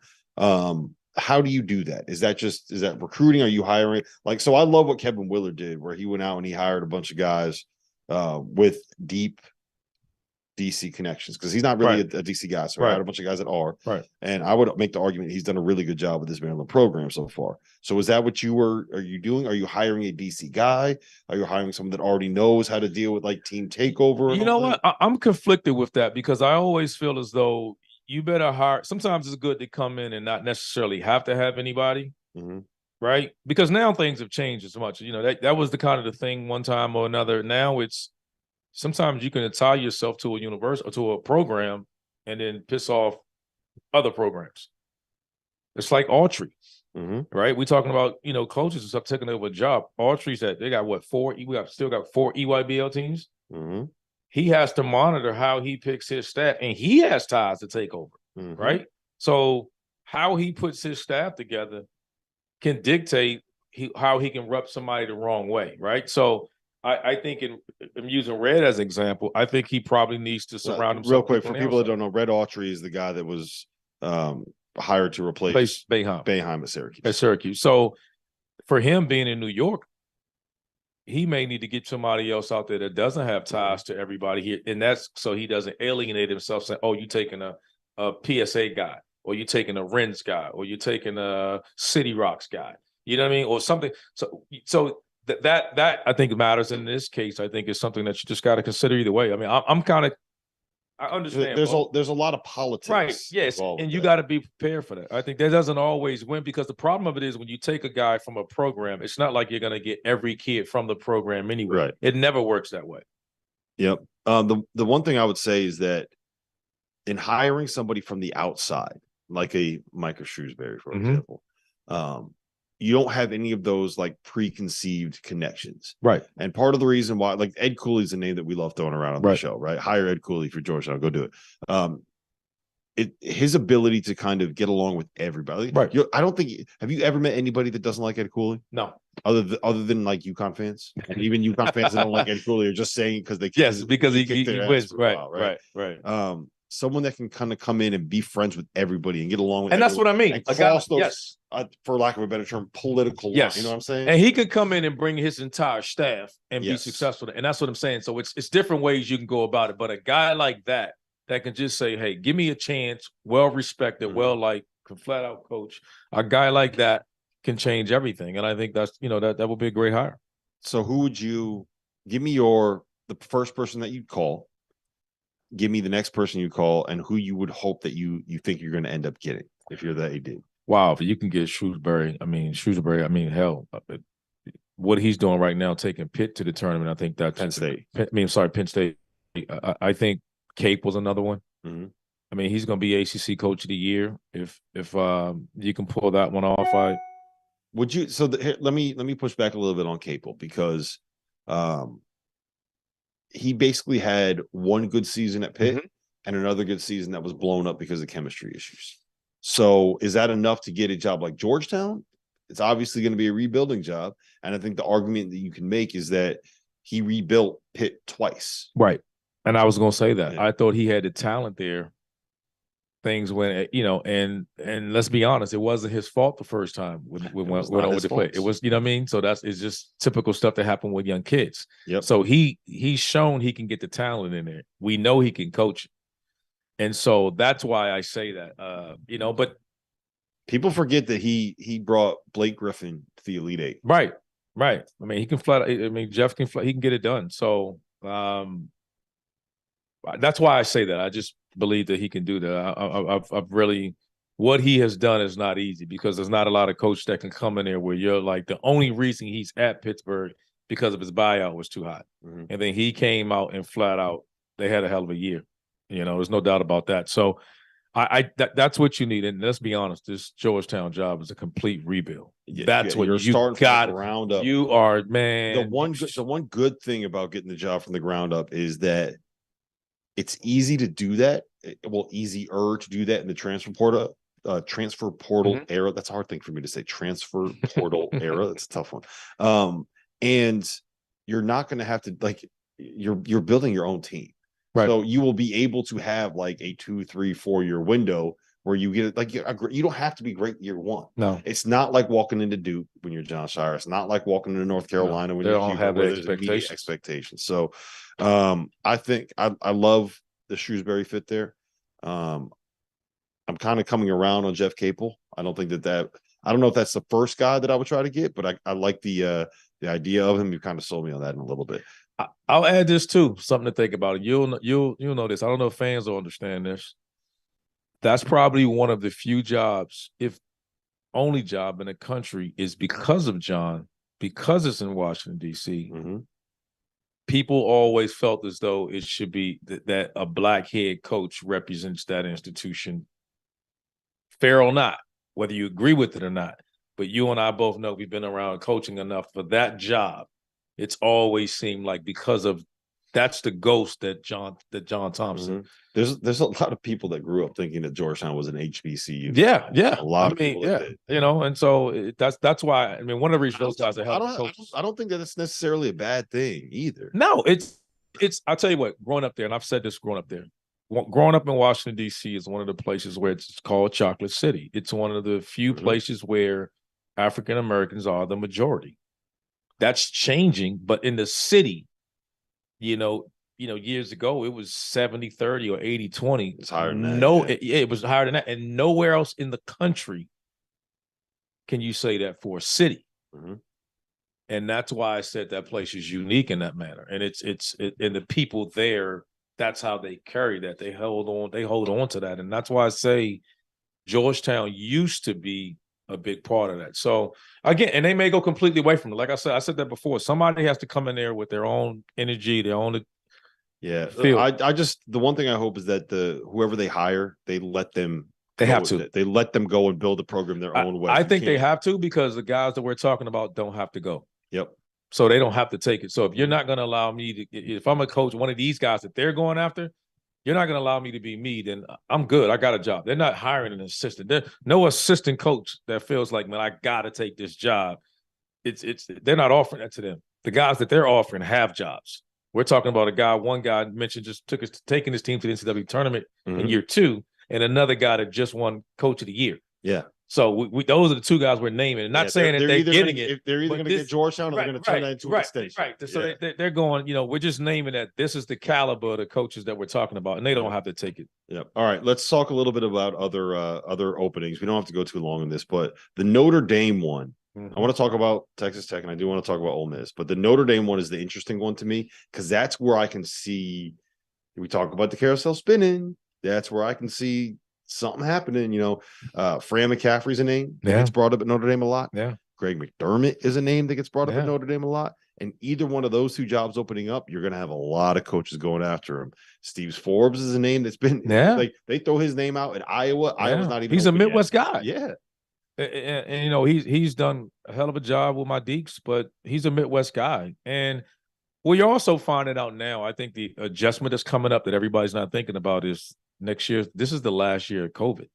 D: How do you do that? Is that recruiting? Are you hiring? Like, so I love what Kevin Willard did, where he went out and he hired a bunch of guys with deep DC connections, because he's not really a DC guy. So he hired a bunch of guys that are.
E: Right.
D: And I would make the argument he's done a really good job with this Maryland program so far. So is that what are you doing? Are you hiring a DC guy? Are you hiring someone that already knows how to deal with like team takeover?
E: You know what? I'm conflicted with that, because I always feel as though you better hire. Sometimes it's good to come in and not necessarily have to have anybody, right? Because now things have changed as much. You know, that was the kind of the thing one time or another. Now it's sometimes you can tie yourself to a university or to a program and then piss off other programs. It's like Autry, right? We're talking about, you know, coaches and stuff taking over a job. Autry's that they got what, still got 4 EYBL teams. He has to monitor how he picks his staff, and he has ties to take over, right? So how he puts his staff together can dictate how he can rub somebody the wrong way, right? So I think I'm using Red as an example. I think he probably needs to surround himself.
D: Real quick, for people that don't know, Red Autry is the guy that was hired to replace Boeheim at Syracuse.
E: So for him being in New York, he may need to get somebody else out there that doesn't have ties to everybody here. And that's so he doesn't alienate himself saying, oh, you're taking a PSA guy, or you're taking a Ren's guy, or you're taking a City Rocks guy. You know what I mean? Or something. So that I think matters in this case. I think is something that you just got to consider either way. I mean, I understand.
D: There's a lot of politics.
E: Right. Yes. And you got to be prepared for that. I think that doesn't always win, because the problem of it is when you take a guy from a program, it's not like you're going to get every kid from the program anyway.
D: Right.
E: It never works that way.
D: Yep. The one thing I would say is that in hiring somebody from the outside, like a Micah Shrewsberry, for example, you don't have any of those like preconceived connections.
E: Right.
D: And part of the reason why, like, Ed Cooley's a name that we love throwing around on the show, right? Hire Ed Cooley for Georgetown, go do it. His ability to kind of get along with everybody.
E: Right.
D: I don't think, have you ever met anybody that doesn't like Ed Cooley?
E: No.
D: Other than like UConn fans, and even UConn fans that don't like Ed Cooley are just saying because they
E: because he wins. Right.
D: Someone that can kind of come in and be friends with everybody and get along with,
E: and that's what I mean.
D: And cross those, for lack of a better term, political lines. You know what I'm saying?
E: And he could come in and bring his entire staff and be successful. And that's what I'm saying. So it's different ways you can go about it. But a guy like that can just say, "Hey, give me a chance." Well respected, can flat out coach. A guy like that can change everything. And I think that's that would be a great hire.
D: So who would you give me the first person that you'd call? Give me the next person you call, and who you would hope that you think you're going to end up getting if you're the AD.
E: Wow, if you can get Shrewsberry, hell, what he's doing right now, taking Pitt to the tournament, I think that's
D: Penn State.
E: Penn State. I think Cape was another one. I mean, he's going to be ACC Coach of the Year if you can pull that one off.
D: Would you? So let me push back a little bit on Capel, because he basically had one good season at Pitt and another good season that was blown up because of chemistry issues. So is that enough to get a job like Georgetown? It's obviously going to be a rebuilding job. And I think the argument that you can make is that he rebuilt Pitt twice.
E: Right. And I was going to say that. I thought he had the talent there. Things went, and let's be honest, it wasn't his fault the first time when went over the play. It was, you know what I mean? So it's just typical stuff that happened with young kids.
D: Yep.
E: So he's shown he can get the talent in there. We know he can coach. And so that's why I say that, but
D: people forget that he brought Blake Griffin to the Elite Eight.
E: Right. I mean, he can Jeff can he can get it done. So that's why I say that. I just believe that he can do that. I've really, what he has done is not easy, because there's not a lot of coaches that can come in there where you're like, the only reason he's at Pittsburgh because of his buyout was too hot. And then he came out and flat out, they had a hell of a year. There's no doubt about that. So that's what you need. And let's be honest, this Georgetown job is a complete rebuild. That's what
D: you're starting from the ground up.
E: You are, man.
D: The one good thing about getting the job from the ground up is that it's easy to do that. Easier to do that in the transfer portal transfer portal era. That's a hard thing for me to say. Transfer portal era. That's a tough one. And you're not going to have to you're building your own team. Right. So you will be able to have like a 2, 3, 4 year window where you get you don't have to be great year one.
E: No,
D: it's not like walking into Duke when you're John Shire. It's not like walking into North Carolina when
E: they
D: you're
E: don't have the
D: expectations. So I think I love the Shrewsberry fit there. I'm kind of coming around on Jeff Capel. I don't think that I don't know if that's the first guy that I would try to get, but I like the idea of him. You kind of sold me on that in a little bit.
E: I'll add this too, something to think about. You'll know this. I don't know if fans will understand this. That's probably one of the few jobs, if only job in the country, is because of John, because it's in Washington, D.C. People always felt as though it should be that a black head coach represents that institution. Fair or not, whether you agree with it or not. But you and I both know we've been around coaching enough for that job. It's always seemed like because of that's the ghost that John Thompson.
D: There's a lot of people that grew up thinking that Georgetown was an HBCU.
E: Yeah.
D: A lot of people that did.
E: And so that's why. I mean, one of the reasons those guys are helping.
D: I don't think that it's necessarily a bad thing either.
E: No, it's. I'll tell you what. Growing up there, and I've said this growing up there. Growing up in Washington D.C. is one of the places where it's called Chocolate City. It's one of the few places where African Americans are the majority. That's changing, but in the city, years ago, it was 70-30 or 80-20.
D: It's higher than that.
E: It was higher than that. And nowhere else in the country can you say that for a city. And that's why I said that place is unique in that manner. And and the people there, that's how they carry that. They hold on to that. And that's why I say Georgetown used to be a big part of that. So again, and they may go completely away from it. Like I said that before. Somebody has to come in there with their own energy, their own.
D: Feel. I just the one thing I hope is that whoever they hire, they let them.
E: They have to.
D: They let them go and build the program their own way.
E: I think they have to because the guys that we're talking about don't have to go.
D: Yep.
E: So they don't have to take it. So if you're not going to allow me to, if I'm a coach, one of these guys that they're going after, you're not going to allow me to be me, then I'm good. I got a job. They're not hiring an assistant. There's no assistant coach that feels like, man, I got to take this job. They're not offering that to them. The guys that they're offering have jobs. We're talking about one guy mentioned just taking his team to the NCAA tournament in year 2, and another guy that just won Coach of the Year.
D: Yeah.
E: So we those are the two guys we're naming. And not saying that they're getting it.
D: They're either going to get Georgetown or they're going to turn that into a station.
E: Right. So they're going, we're just naming that this is the caliber of the coaches that we're talking about, and they don't have to take it.
D: Yep. All right. Let's talk a little bit about other openings. We don't have to go too long in this, but the Notre Dame one, I want to talk about Texas Tech, and I do want to talk about Ole Miss, but the Notre Dame one is the interesting one to me because that's where I can see, we talk about the carousel spinning. That's where I can see something happening. Fran McCaffrey's a name that gets brought up at Notre Dame a lot.
E: Yeah.
D: Greg McDermott is a name that gets brought up at Notre Dame a lot. And either one of those two jobs opening up, you're going to have a lot of coaches going after him. Steve Forbes is a name that's been like they throw his name out at Iowa. Iowa's not even.
E: He's a Midwest guy.
D: Yeah.
E: And he's done a hell of a job with my Deeks, but he's a Midwest guy. And well, you're also finding out now, I think the adjustment that's coming up that everybody's not thinking about is next year. This is the last year of COVID.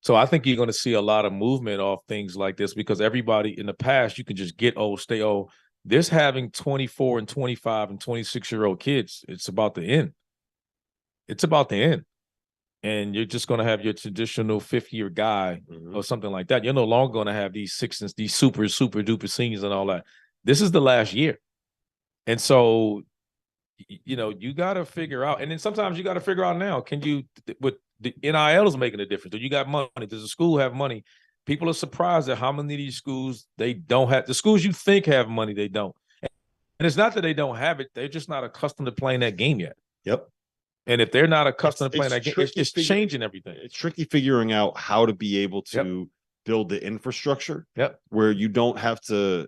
E: So I think you're going to see a lot of movement off things like this because everybody in the past, you can just get old, stay old. This having 24 and 25 and 26-year-old kids, it's about to end. It's about to end. And you're just going to have your traditional fifth-year guy or something like that. You're no longer going to have these super duper seniors and all that. This is the last year. And so, you got to figure out, and then sometimes you got to figure out now, can you, with the NIL is making a difference. Do you got money? Does the school have money? People are surprised at how many of these schools, they don't have, the schools you think have money, they don't. And it's not that they don't have it. They're just not accustomed to playing that game yet.
D: Yep.
E: And if they're not accustomed to playing that game, it's changing everything.
D: It's tricky figuring out how to be able to build the infrastructure where you don't have to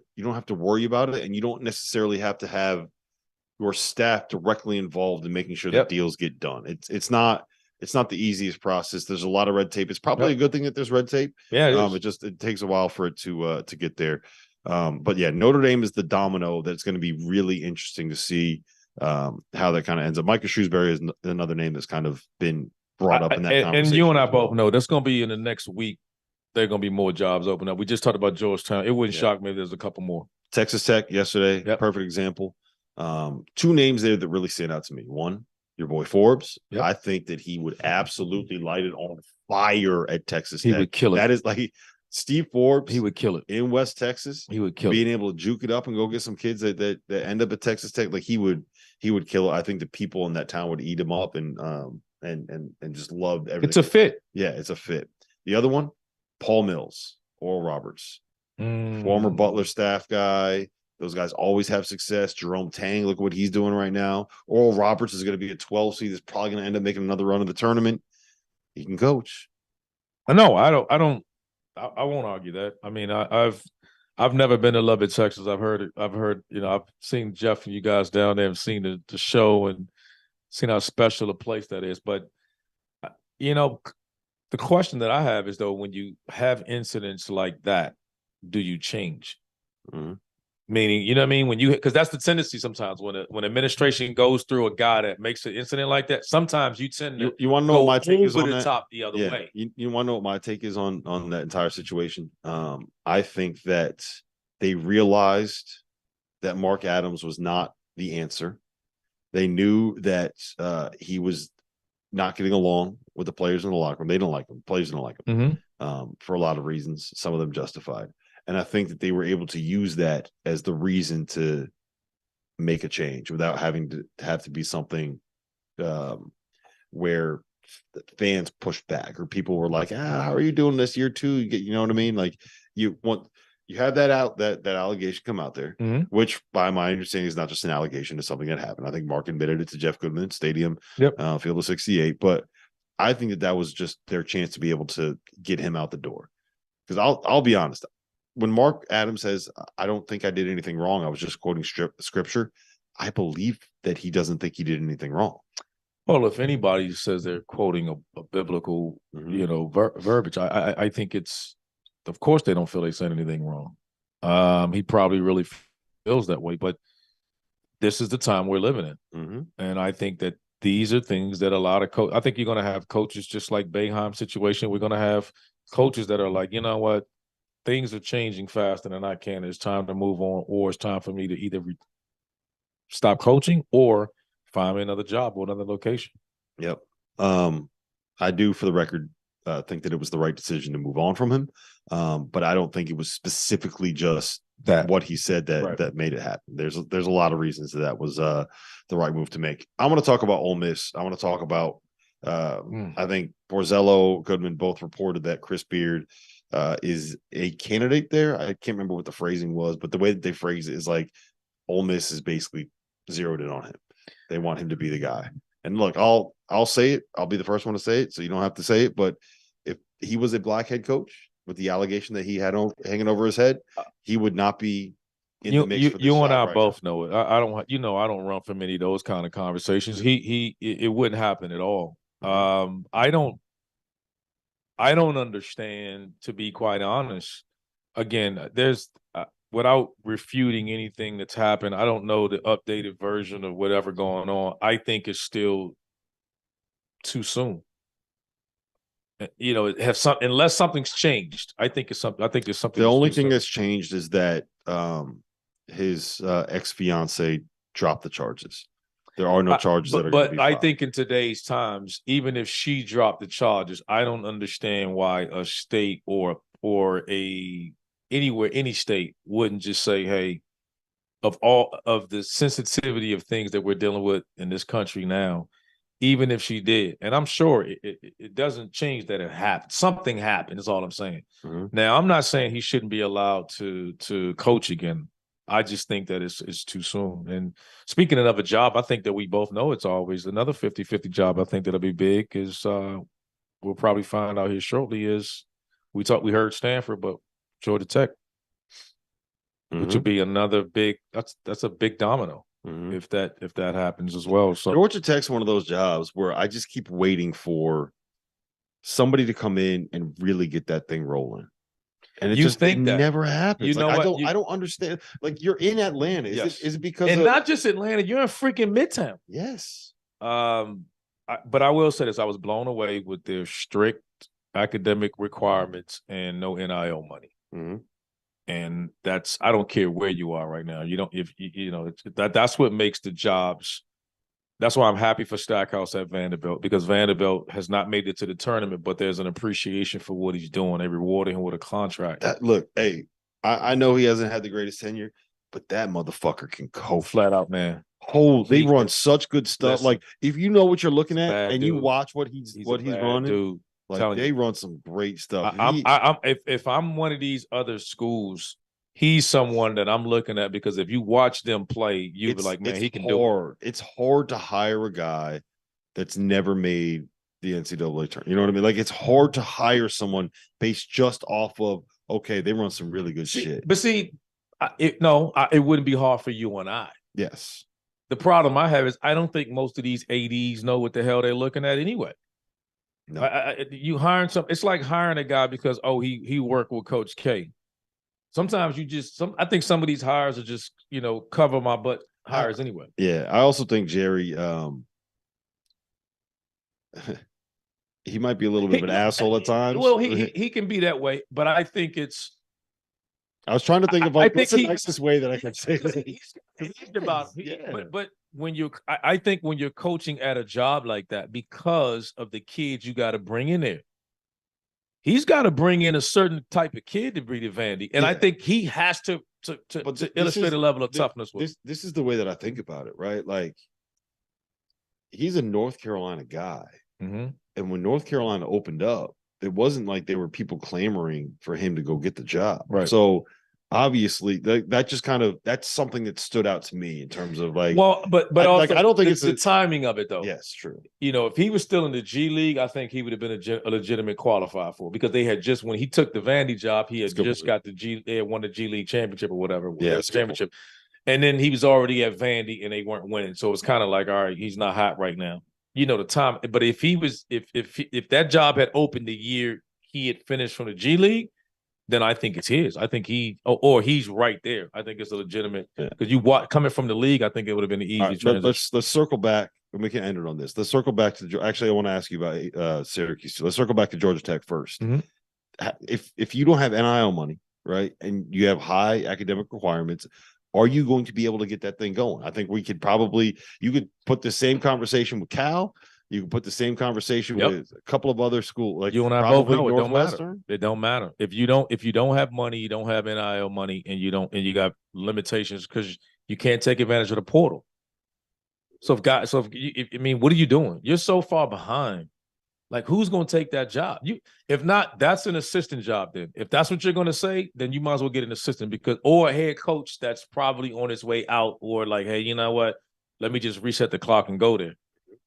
D: worry about it, and you don't necessarily have to have your staff directly involved in making sure that deals get done. It's not the easiest process. There's a lot of red tape. It's probably a good thing that there's red tape.
E: Yeah,
D: it takes a while for it to get there. But yeah, Notre Dame is the domino that's going to be really interesting to see how that kind of ends up. Micah Shrewsberry is another name that's kind of been brought up in that conversation.
E: And you and I
D: as well.
E: both know that's going to be in the next week. There are going to be more jobs open up. We just talked about Georgetown. It wouldn't shock me if there's a couple more.
D: Texas Tech yesterday, perfect example. Two names there that really stand out to me. One, your boy Forbes.
E: Yep.
D: I think that he would absolutely light it on fire at Texas Tech.
E: He would kill it.
D: That is like Steve Forbes.
E: He would kill it
D: in West Texas.
E: He would kill
D: being
E: it.
D: able to juke it up and go get some kids that end up at Texas Tech. Like he would kill it. I think the people in that town would eat him up and just love everything.
E: It's a fit.
D: Yeah, it's a fit. The other one, Paul Mills, Oral Roberts, former Butler staff guy. Those guys always have success. Jerome Tang, look what he's doing right now. Oral Roberts is going to be a 12 seed. That's probably going to end up making another run of the tournament. He can coach.
E: No, I won't argue that. I mean, I've never been to Lubbock, Texas. I've heard, I've seen Jeff and you guys down there and seen the show and seen how special a place that is. But, the question that I have is, though, when you have incidents like that, do you change?
D: Mm-hmm.
E: Meaning, you know what I mean? Because that's the tendency sometimes when administration goes through a guy that makes an incident like that, sometimes you tend to
D: you want to know what my take is on
E: over the
D: that?
E: top the other way.
D: You want to know what my take is on that entire situation? I think that they realized that Mark Adams was not the answer. They knew that he was not getting along with the players in the locker room. They don't like him. Players don't like him for a lot of reasons, some of them justified. And I think that they were able to use that as the reason to make a change without having to have to be something where fans pushed back or people were like, how are you doing this year two? You know what I mean? Like you have that allegation come out there, which by my understanding is not just an allegation, it's something that happened. I think Mark admitted it to Jeff Goodman Stadium, Field of 68. But I think that was just their chance to be able to get him out the door. Because I'll be honest, when Mark Adams says, I don't think I did anything wrong, I was just quoting scripture, I believe that he doesn't think he did anything wrong.
E: Well, if anybody says they're quoting a biblical, verbiage, I think it's, of course, they don't feel they said anything wrong. He probably really feels that way, but this is the time we're living in. And I think that these are things that a lot of I think you're going to have coaches just like Boeheim's situation. We're going to have coaches that are like, you know what? Things are changing faster than I can. It's time to move on, or it's time for me to either stop coaching or find me another job or another location.
D: Yep. I do, for the record, think that it was the right decision to move on from him. But I don't think it was specifically just what he said that made it happen. There's a lot of reasons that was the right move to make. I want to talk about Ole Miss. I want to talk about I think Borzello, Goodman both reported that Chris Beard is a candidate there. I can't remember what the phrasing was, but the way that they phrase it is like Ole Miss is basically zeroed in on him. They want him to be the guy. And look, I'll say it. I'll be the first one to say it, so you don't have to say it. But if he was a black head coach with the allegation that he had hanging over his head, he would not be in the mix for this
E: you and I
D: right
E: both know it. I don't, I don't run from any of those kind of conversations. It wouldn't happen at all. I don't understand, to be quite honest. Again, there's without refuting anything that's happened, I don't know the updated version of whatever going on. I think it's still too soon. Unless something's changed. I think it's something.
D: The only thing that's changed is that his ex-fiance dropped the charges. There are no charges that are going to be filed.
E: I think in today's times, even if she dropped the charges, I don't understand why a state or any state wouldn't just say, hey, of all of the sensitivity of things that we're dealing with in this country now, even if she did, and I'm sure it doesn't change that it happened. Something happened is all I'm saying. Now, I'm not saying he shouldn't be allowed to coach again. I just think that it's too soon. And speaking of another job, I think that we both know it's always another 50-50 job. I think that'll be big. Is we'll probably find out here shortly. Is we heard Stanford, but Georgia Tech, which would be another big. That's a big domino if that happens as well. So
D: Georgia Tech's one of those jobs where I just keep waiting for somebody to come in and really get that thing rolling. And it never happens.
E: You know what?
D: I don't understand. Like, you're in Atlanta. Is it because
E: not just Atlanta, you're in freaking Midtown.
D: Yes.
E: but I will say this: I was blown away with their strict academic requirements and no NIL money.
B: Mm-hmm.
E: And I don't care where you are right now. You don't, if you know, that's what makes the jobs. That's why I'm happy for Stackhouse at Vanderbilt, because Vanderbilt has not made it to the tournament, but there's an appreciation for what he's doing. They rewarded him with a contract.
D: Look, hey, I know he hasn't had the greatest tenure, but that motherfucker can go
E: flat out, man.
D: They run such good stuff.
E: Listen,
D: like if you know what you're looking at and you
E: dude.
D: watch what he's running,
E: dude.
D: like they run some great stuff.
E: If I'm one of these other schools, he's someone that I'm looking at, because if you watch them play, you'll be like, man, he can do it.
D: It's hard to hire a guy that's never made the NCAA tournament. You know what I mean? Like it's hard to hire someone based just off of, okay, they run some really good shit.
E: But see, it wouldn't be hard for you and I.
D: Yes.
E: The problem I have is I don't think most of these ADs know what the hell they're looking at anyway.
D: No.
E: You hiring it's like hiring a guy because he worked with Coach K. Sometimes I think some of these hires are just cover my butt hires anyway.
D: Yeah, I also think Jerry he might be a little bit of an asshole at times.
E: Well, he can be that way, but I think it's.
D: I was trying to think of what's the nicest way that I can say this.
E: But when I think when you're coaching at a job like that, because of the kids you got to bring in there, he's got to bring in a certain type of kid to bring to Vandy, and I think he has to illustrate a level of toughness with.
D: This is the way that I think about it, right? Like he's a North Carolina guy, and when North Carolina opened up, it wasn't like there were people clamoring for him to go get the job,
E: right?
D: So obviously that just that's something that stood out to me in terms of like,
E: but also
D: I don't think it's
E: the timing of it though.
D: Yes, true.
E: If he was still in the G League, I think he would have been a legitimate qualifier for it, because they had just, when he took the Vandy job, he had just got they had won the G League championship or whatever.
D: Yeah,
E: championship. And then he was already at Vandy and they weren't winning. So it's kind of like, all right, he's not hot right now. The time. But if he was, if that job had opened the year he had finished from the G League, then I think it's his. I think or he's right there. I think it's a legitimate, because coming from the league, I think it would have been an easy transition.
D: Let's circle back, and we can end it on this. Let's circle back to actually, I want to ask you about Syracuse too. Let's circle back to Georgia Tech first. If you don't have NIL money, right, and you have high academic requirements, are you going to be able to get that thing going? I think you could put the same conversation with Cal. You can put the same conversation with a couple of other schools, like
E: you and I both know it don't matter.
D: Northwestern.
E: It don't matter if you don't have money, you don't have NIL money, and you got limitations because you can't take advantage of the portal. What are you doing? You're so far behind. Like, who's going to take that job? If not, that's an assistant job. Then, if that's what you're going to say, then you might as well get an assistant, or a head coach that's probably on his way out, or like, hey, you know what? Let me just reset the clock and go there.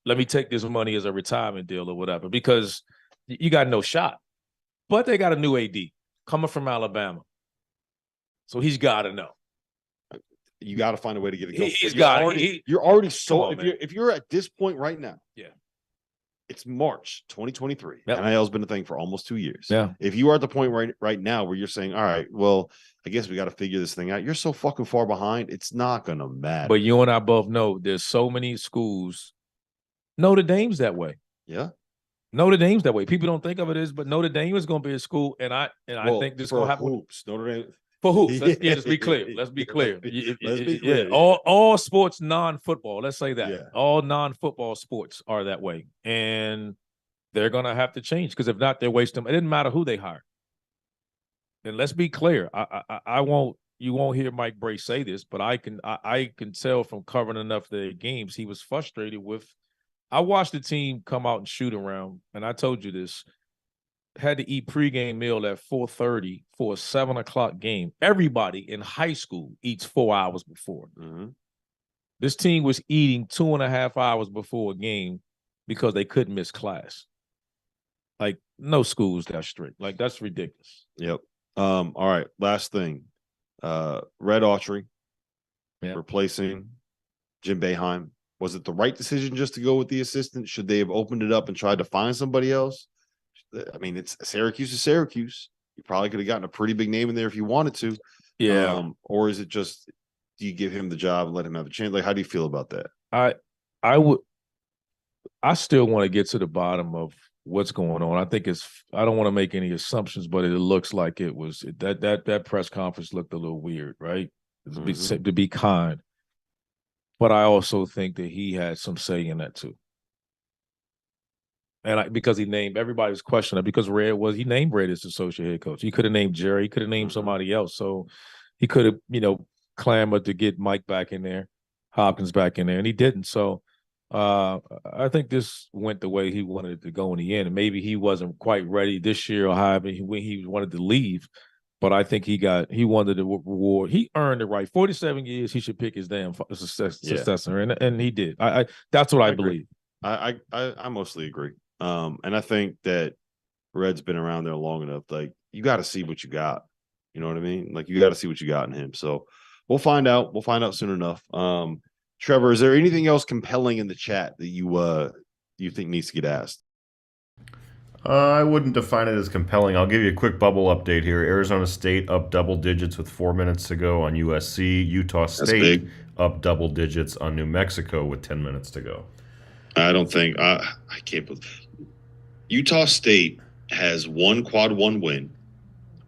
E: Let me take this money as a retirement deal or whatever, because you got no shot. But they got a new AD coming from Alabama. So he's got to know.
D: You got to find a way to get it going.
E: You're
D: already sold. If you're at this point right now, it's March 2023. NIL has been a thing for almost 2 years.
E: Yeah.
D: If you are at the point right now where you're saying, all right, well, I guess we got to figure this thing out, you're so fucking far behind, it's not going to matter.
E: But you and I both know there's so many schools. Notre Dame's that way.
D: Yeah.
E: Notre Dame's that way. People don't think of it as, but Notre Dame is going to be a school, and I think this is going to happen.
D: Hoops. Notre Dame.
E: For hoops. Let's be clear. Let's be clear.
D: Let's be clear.
E: All sports non-football. Let's say that.
D: Yeah.
E: All non-football sports are that way. And they're going to have to change, because if not, they're wasting them. It doesn't matter who they hire. And let's be clear. You won't hear Mike Bray say this, but I can tell from covering enough of their games, he was frustrated with. I watched the team come out and shoot around, and I told you this. Had to eat pregame meal at 4:30 for a 7 o'clock game. Everybody in high school eats 4 hours before. This team was eating 2.5 hours before a game because they couldn't miss class. Like, no school's that strict. Like, that's ridiculous.
D: Yep. All right. Last thing. Red Autry replacing Jim Boeheim. Was it the right decision just to go with the assistant? Should they have opened it up and tried to find somebody else? I mean, it's Syracuse is Syracuse. You probably could have gotten a pretty big name in there if you wanted to.
E: Yeah.
D: Or is it just, do you give him the job and let him have a chance? Like, how do you feel about that?
E: I would. I still want to get to the bottom of what's going on. I think I don't want to make any assumptions, but it looks like it was that press conference looked a little weird, right? To be kind. But I also think that he had some say in that too. And because he named, everybody was questioning it because he named Red as associate head coach. He could have named Jerry, he could have named somebody else. So he could have, clamored to get Mike back in there, Hopkins back in there, and he didn't. So I think this went the way he wanted it to go in the end. And maybe he wasn't quite ready this year or however when he wanted to leave. But I think he wanted the reward. He earned it right. 47 years, he should pick his damn successor, and he did. That's what I believe.
D: I mostly agree. And I think that Red's been around there long enough. Like, you got to see what you got. You know what I mean? Like, you got to see what you got in him. So we'll find out. We'll find out soon enough. Trevor, is there anything else compelling in the chat that you think needs to get asked?
G: I wouldn't define it as compelling. I'll give you a quick bubble update here. Arizona State up double digits with 4 minutes to go on USC. Utah State up double digits on New Mexico with 10 minutes to go.
D: I don't think I can't believe Utah State has one quad 1 win,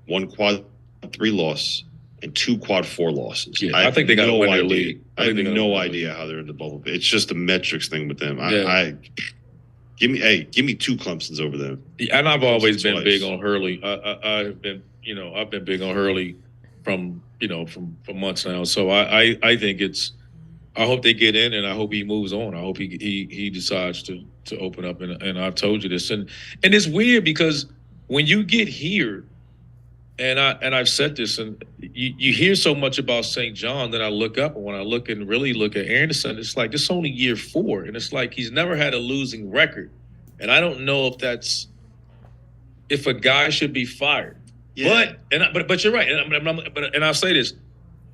D: one quad 3 loss, and 2 quad 4 losses.
P: Yeah, I think they got to win their league.
D: I have no idea how they're in the bubble. It's just a metrics thing with them. Give me 2 Clemsons over them.
P: And I've always been big on Hurley. I've been big on Hurley from months now. So I think I hope they get in, and I hope he moves on. I hope he decides to open up. And I've told you this, and it's weird because when you get here, and I've said this, and you hear so much about St. John that I look up, and when I look and really look at Anderson, it's like this is only year 4, and it's like he's never had a losing record, and I don't know if a guy should be fired. Yeah. But you're right, and I'll say this,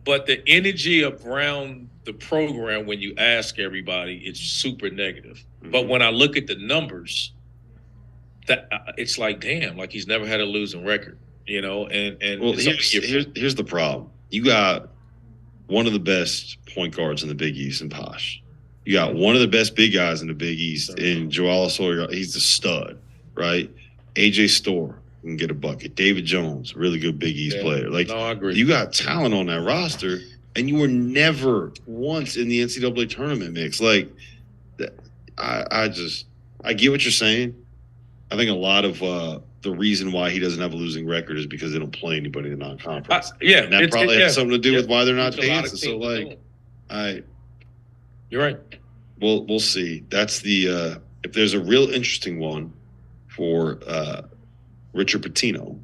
P: but the energy around the program when you ask everybody, it's super negative. Mm-hmm. But when I look at the numbers, that it's like, damn, like he's never had a losing record. And
D: well, here's the problem. You got one of the best point guards in the Big East in Posh. You got one of the best big guys in the Big East in Joel Sawyer. He's a stud, right? AJ Storr can get a bucket. David Jones, really good Big East player. Like,
P: no, I agree.
D: You got talent on that roster, and you were never once in the NCAA tournament mix. Like, I get what you're saying. I think a lot of the reason why he doesn't have a losing record is because they don't play anybody in the non-conference. And that probably has something to do with why they're not dancing. So, like,
P: you're right.
D: We'll see. That's the if there's a real interesting one for Richard Pitino,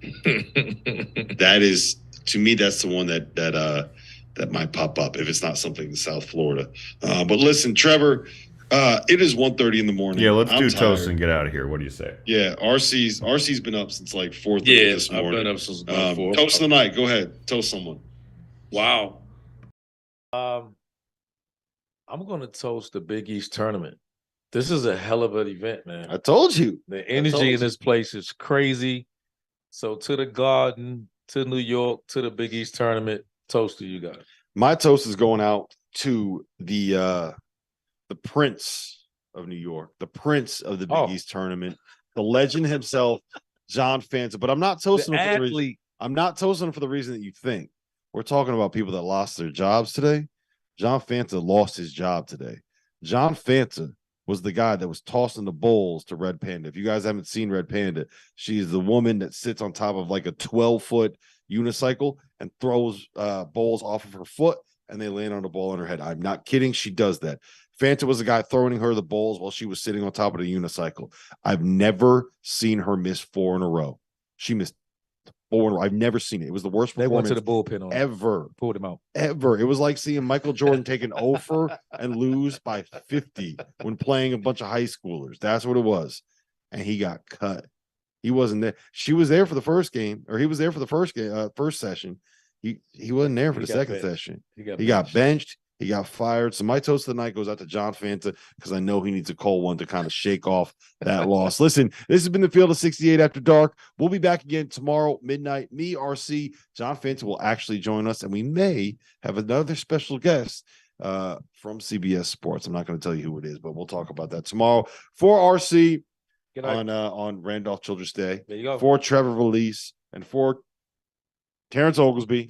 D: that is, to me, that's the one that might pop up if it's not something in South Florida. But listen, Trevor. It is 1:30 in the morning.
G: Yeah, let's do toast and get out of here. What do you say?
D: Yeah, RC's been up since like 4:30 this morning.
P: I've been up since about 4.
D: Toast of the night. Go ahead. Toast someone.
P: Wow.
E: I'm going to toast the Big East tournament. This is a hell of an event, man.
D: I told you.
E: The energy in this place is crazy. So to the Garden, to New York, to the Big East tournament, toast to you guys.
D: My toast is going out to the Prince of New York, the Prince of the Big East tournament, the legend himself, John Fanta. But I'm not toasting him for the reason. I'm not toasting him for the reason that you think. We're talking about people that lost their jobs today. John Fanta lost his job today. John Fanta was the guy that was tossing the bowls to Red Panda. If you guys haven't seen Red Panda, she is the woman that sits on top of like a 12-foot unicycle and throws bowls off of her foot, and they land on the ball on her head. I'm not kidding. She does that. Fanta was the guy throwing her the bowls while she was sitting on top of the unicycle. I've never seen her miss 4 in a row. She missed 4 in a row. I've never seen it. It was the worst performance
E: to the bullpen on
D: ever.
E: Pulled him out.
D: Ever. It was like seeing Michael Jordan take an offer and lose by 50 when playing a bunch of high schoolers. That's what it was. And he got cut. He wasn't there. She was there for the first game, or he was there for the first session. He wasn't there for the second session. He got benched. He got fired. So my toast of the night goes out to John Fanta because I know he needs to call one to kind of shake off that loss. Listen, this has been the Field of 68 After Dark. We'll be back again tomorrow, midnight. Me, RC, John Fanta will actually join us, and we may have another special guest from CBS Sports. I'm not going to tell you who it is, but we'll talk about that tomorrow. For RC on Randolph Childress Day.
E: There you go.
D: For Trevor Valise and for Terrence Oglesby.